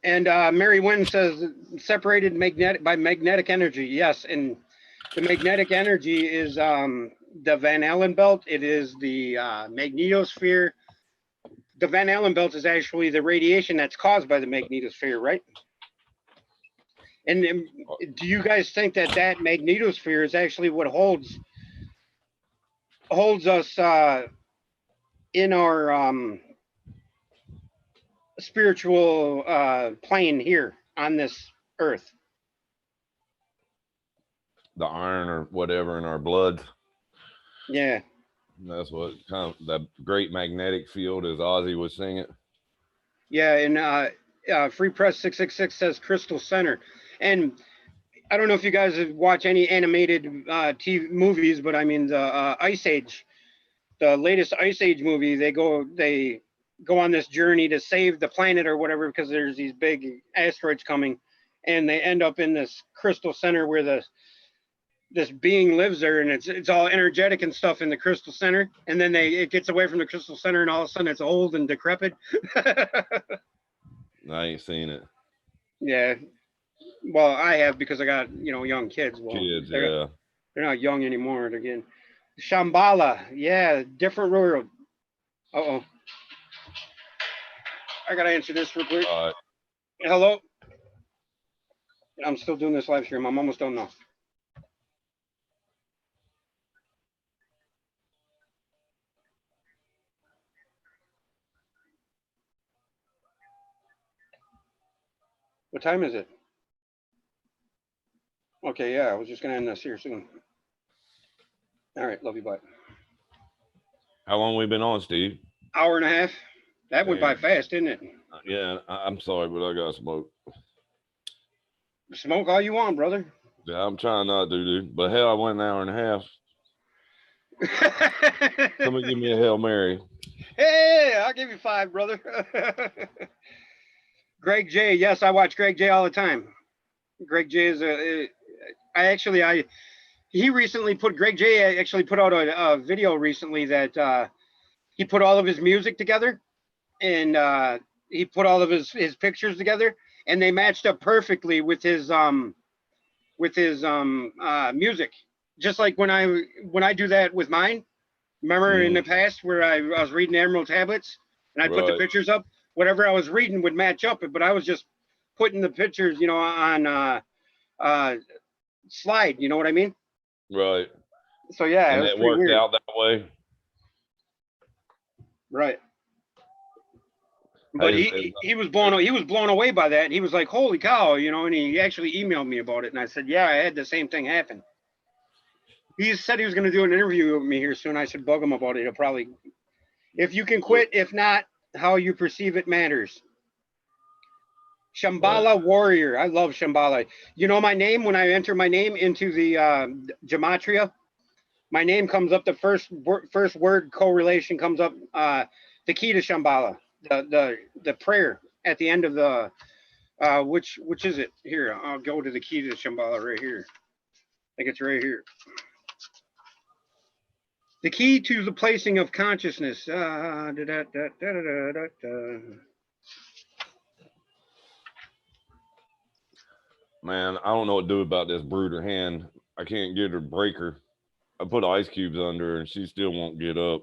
And Mary Wynn says separated by magnetic energy. Yes, and the magnetic energy is the Van Allen belt. It is the magnetosphere. The Van Allen belt is actually the radiation that's caused by the magnetosphere, right? And do you guys think that magnetosphere is actually what holds us in our spiritual plane here on this earth? The iron or whatever in our blood. Yeah. That's what kind of that great magnetic field, as Ozzy was singing. Yeah, and Free Press 666 says Crystal Center. And I don't know if you guys watch any animated TV movies, but I mean the Ice Age, the latest Ice Age movie, they go on this journey to save the planet or whatever because there's these big asteroids coming, and they end up in this crystal center where this being lives there, and it's all energetic and stuff in the crystal center, and then it gets away from the crystal center, and all of a sudden it's old and decrepit. I ain't seen it. Yeah. Well, I have because I got, young kids. Well, Kids, they're not young anymore. Again, Shambhala, yeah, different world. Uh-oh. I gotta answer this real quick. All right. Hello. I'm still doing this live stream. I'm almost done now. What time is it? Okay, yeah, I was just gonna end this here soon. All right, love you, bye. How long we been on, Steve? Hour and a half. That went by fast, didn't it? Yeah, I'm sorry, but I got smoke. Smoke all you want, brother. Yeah, I'm trying not to, dude. But hell, I went an hour and a half. Somebody give me a Hail Mary. Hey, I'll give you 5, brother. Greg J. Yes, I watch Greg J all the time. Greg J is he recently put Greg J actually put out a video recently that he put all of his music together, and he put all of his pictures together, and they matched up perfectly with his music. Just like when I do that with mine. Remember in the past where I was reading Emerald Tablets and I put the pictures up, whatever I was reading would match up, but I was just putting the pictures, on slide, you know what I mean? Right. So yeah, and it worked out that way. Right. But he was blown away by that. He was like, "Holy cow!" And he actually emailed me about it, and I said, "Yeah, I had the same thing happen." He said he was going to do an interview with me here soon. I should bug him about it. He'll probably, if you can quit, if not, how you perceive it matters. Shambhala Warrior. I love Shambhala. You know my name, when I enter my name into the gematria, my name comes up, the first word correlation comes up, the key to Shambhala, the prayer at the end of the, which is it? Here, I'll go to the key to Shambhala right here. I think it's right here. The key to the placing of consciousness. Man, I don't know what to do about this brooder hand. I can't get her to break her. I put ice cubes under her and she still won't get up.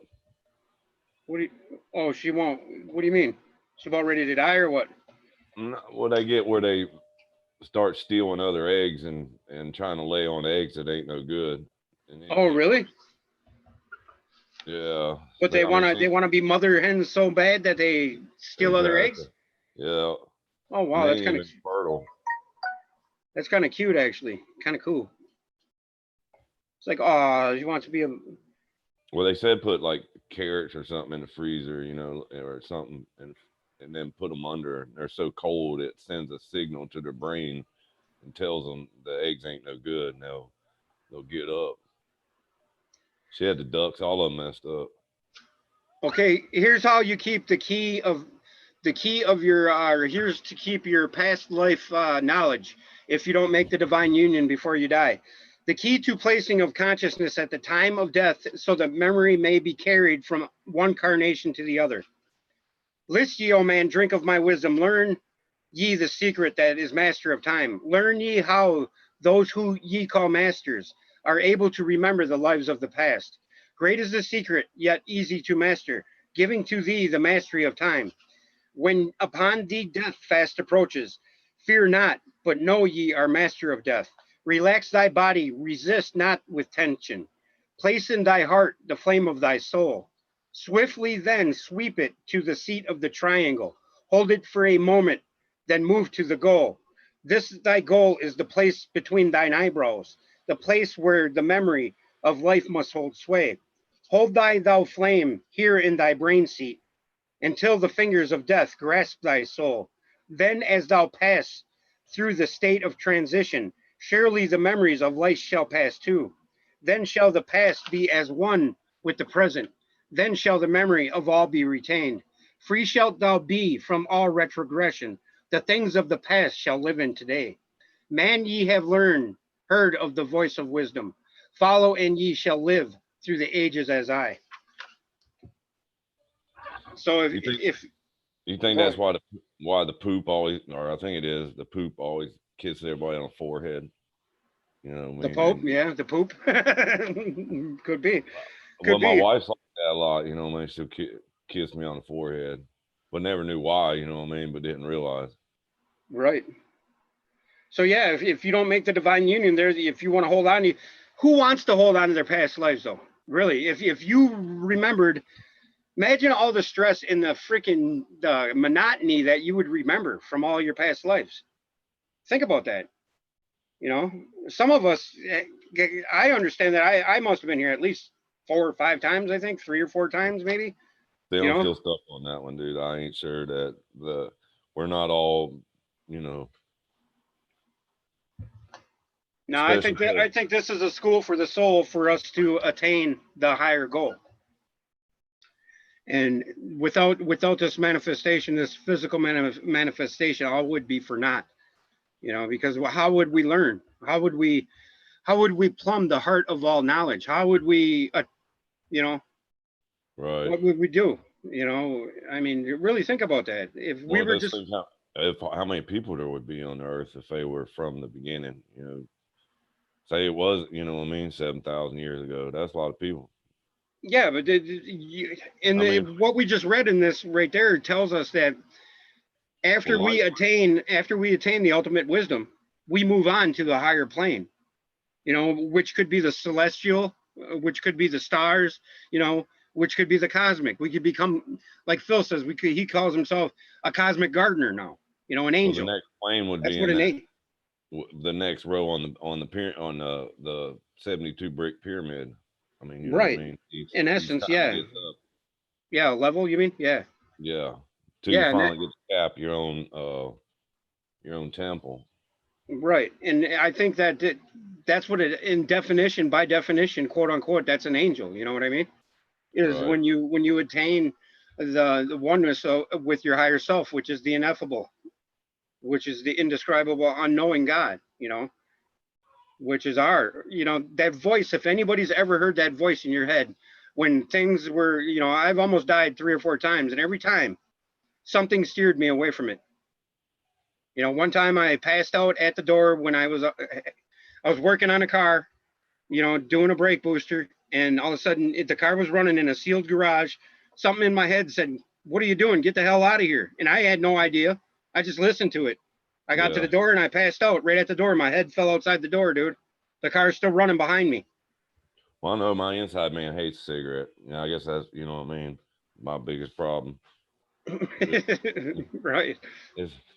She won't. What do you mean? She's about ready to die or what? What they get where they start stealing other eggs and trying to lay on eggs that ain't no good. And Oh, really? Yeah. But they I mean, want to be mother hens so bad that they steal other eggs? exactly. Yeah. Oh, And wow, they that's ain't kind of even fertile. cute actually. Kind of cool. It's like, oh, she wants to be a Well, they said put like carrots or something in the freezer, you know, or something, and then put them under. They're so cold it sends a signal to their brain and tells them the eggs ain't no good, and they'll get up. She had the ducks, all of them messed up. Okay, here's how you keep the key of your here's to keep your past life knowledge if you don't make the divine union before you die. The key to placing of consciousness at the time of death so that memory may be carried from one carnation to the other. List ye, O man, drink of my wisdom, learn ye the secret that is master of time. Learn ye how those who ye call masters are able to remember the lives of the past. Great is the secret, yet easy to master, giving to thee the mastery of time. When upon thee death fast approaches, fear not, but know ye are master of death. Relax thy body, resist not with tension. Place in thy heart the flame of thy soul. Swiftly then sweep it to the seat of the triangle. Hold it for a moment, then move to the goal. This thy goal is the place between thine eyebrows, the place where the memory of life must hold sway. Hold thou flame here in thy brain seat until the fingers of death grasp thy soul. Then, as thou pass through the state of transition, surely the memories of life shall pass too. Then shall the past be as one with the present. Then shall the memory of all be retained. Free shalt thou be from all retrogression. The things of the past shall live in today. Man, ye have heard of the voice of wisdom. Follow, and ye shall live through the ages as I. So You think if you think go that's ahead. why the poop always, or I think it is the poop always kisses everybody on the forehead. You know what The I mean? Pope, And yeah, the poop. Could be, well, could my be. wife's like that a lot. You know what I mean? She'll kiss me on the forehead, but never knew why. You know what I mean? But didn't realize. Right. So yeah, if you don't make the divine union there, if you want to hold on to, who wants to hold on to their past lives though? Really, if you remembered, imagine all the stress and the freaking the monotony that you would remember from all your past lives. Think about that. You know, some of us, I understand that I must have been here at least 4 or 5 times. I think 3 or 4 times, maybe. See, You I'm know, still stuck on that one, dude. I ain't sure that we're not all, you know, no, especially I think this is a school for the soul for us to attain the higher goal. And without this manifestation, this physical manifestation, all would be for naught. You know, because how would we learn? How would we plumb the heart of all knowledge? How would we, you know, right. what would we do? You know, I mean, really think about that. If we Well, were just just think how many people there would be on the earth if they were from the beginning. You know, say it was, you know what I mean, 7,000 years ago. That's a lot of people. yeah, but I mean, what we just read in this right there tells us that well, after we attain the ultimate wisdom, we move on to the higher plane, you know, which could be the celestial, which could be the stars, you know, which could be the cosmic. We could become, like Phil says, he calls himself a cosmic gardener now, you know, an well, the angel. next plane would That's be what in an that angel. the next row on the 72 brick pyramid. I mean, you know what I Right. mean. In Each essence, time it yeah. gets up, Yeah, level, you mean? Yeah. yeah, till you Yeah, and finally get to cap your own temple. right. And I think that's what it in definition, by definition, quote unquote, that's an angel. You know what I mean? Is Right. when you attain the oneness with your higher self, which is the ineffable, which is the indescribable, unknowing God. You know, which is you know, that voice. If anybody's ever heard that voice in your head when things were, you know, I've almost died 3 or 4 times, and every time something steered me away from it. You know, one time I passed out at the door when I was working on a car, you know, doing a brake booster, and all of a sudden the car was running in a sealed garage. Something in my head said, "What are you doing? Get the hell out of here!" And I had no idea. I just listened to it. I got to Yeah. the door and I passed out right at the door. My head fell outside the door, dude. The car's still running behind me. Well, I know my inside man hates cigarette. I guess that's, what I mean, my biggest problem. Right.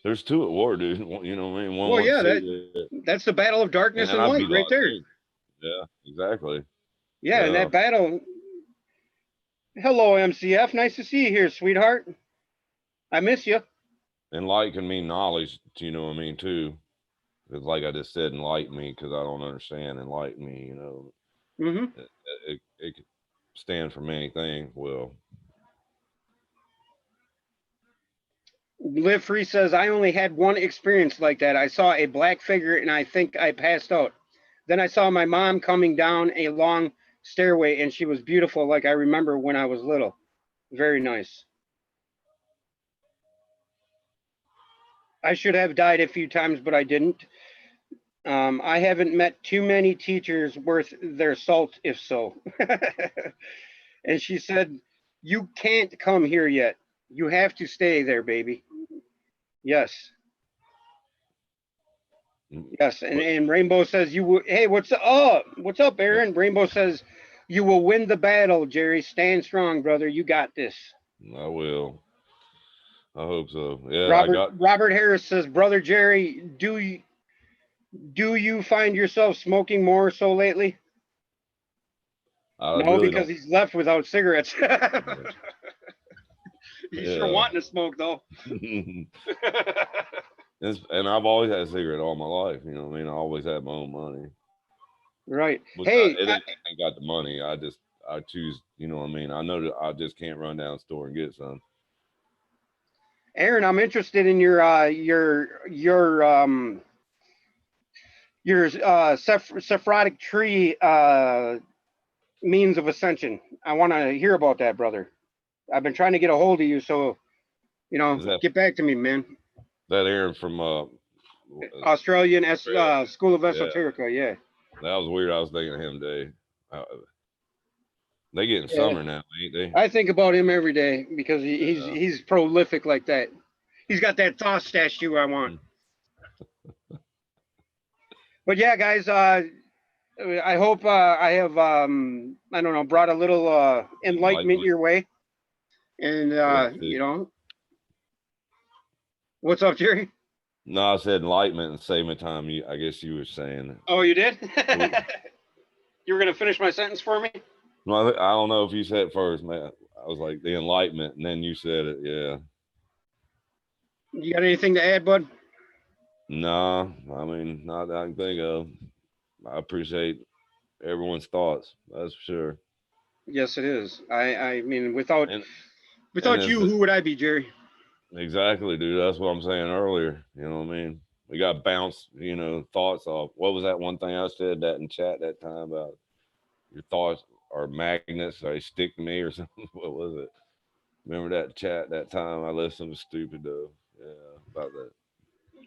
There's two at war, dude. You know what I mean? One Well, wants yeah, cigarette, that's the battle of darkness and and I'd light be right like, there. hey, yeah, exactly. Yeah, in Yeah. that battle. Hello, MCF. Nice to see you here, sweetheart. I miss you. And light can mean knowledge, you know what I mean, too. Because like I just said, enlighten me, because I don't understand. Enlighten me, Mm-hmm. it could stand for many things. Well, Live Free says, I only had one experience like that. I saw a black figure and I think I passed out. Then I saw my mom coming down a long stairway and she was beautiful like I remember when I was little. Very nice. I should have died a few times, but I didn't. I haven't met too many teachers worth their salt, if so. And she said, you can't come here yet. You have to stay there, baby. Yes. Yes. And Rainbow says, you will. Hey, what's up? What's up, Aaron? Rainbow says, you will win the battle, Jerry. Stand strong, brother. You got this. I will. I hope so. Yeah, Robert Harris says, brother Jerry, do you find yourself smoking more so lately? I No, really because don't. he's left without cigarettes. He's sure Yeah. wanting to smoke though. And I've always had a cigarette all my life. You know what I mean? I always had my own money. Right. Which Hey, I ain't got the money. I choose. You know what I mean? I know that I just can't run down the store and get some. Aaron, I'm interested in your Sephirotic tree means of ascension. I want to hear about that, brother. I've been trying to get a hold of you, so get back to me, man. That Aaron from Australian Australia. School of Esoterica, yeah. That was weird. I was thinking of him today. They getting summer now, ain't they? I think about him every day because he's prolific like that. He's got that Thoth statue I want. But yeah, guys, I hope I have I don't know, brought a little enlightenment your way. And what's up, Jerry? No, I said enlightenment and save my time. I guess you were saying. Oh, you did? You were gonna finish my sentence for me? No, I don't know if you said it first, man. I was like the enlightenment, and then you said it. Yeah. You got anything to add, bud? Nah, I mean, not that I can think of. I appreciate everyone's thoughts. That's for sure. Yes, it is. I mean, without you, who would I be, Jerry? Exactly, dude. That's what I'm saying earlier. You know what I mean? We got bounce, thoughts off. What was that one thing I said that in chat that time about your thoughts are magnets, or they stick to me or something? What was it? Remember that chat that time? I listened to stupid though. Yeah, about that.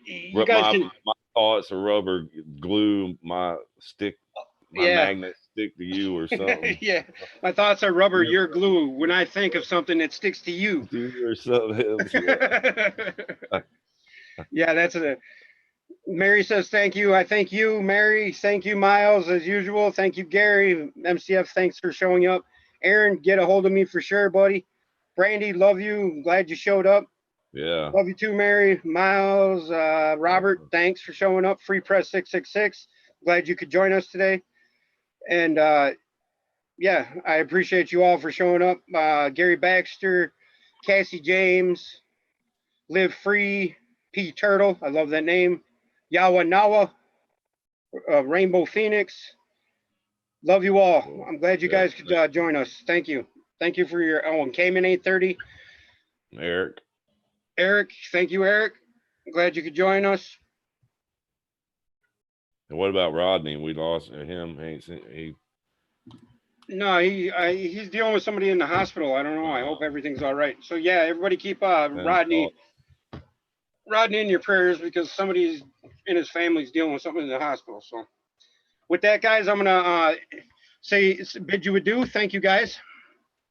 You guys my thoughts are rubber glue. My magnets stick to you or something. Yeah, my thoughts are rubber. You're glue. When I think of something, it sticks to you. Or something else. Yeah. Yeah, that's it. Mary says thank you. I thank you, Mary. Thank you, Miles, as usual. Thank you, Gary. MCF, thanks for showing up. Aaron, get a hold of me for sure, buddy. Brandy, love you. Glad you showed up. Yeah. Love you too, Mary. Miles, Robert, thanks for showing up. Free Press 666. Glad you could join us today. And yeah, I appreciate you all for showing up. Gary Baxter, Cassie James, Live Free, P Turtle. I love that name. Yawa Nawa, Rainbow Phoenix. Love you all. I'm glad you guys could join us. Thank you. Thank you for your and Cayman 830. Eric, thank you, Eric. I'm glad you could join us. And what about Rodney? We lost him. No, he's dealing with somebody in the hospital. I don't know. I hope everything's all right. So yeah, everybody keep Rodney in your prayers because somebody in his family's dealing with something in the hospital. So with that, guys, I'm gonna bid you adieu. Thank you, guys.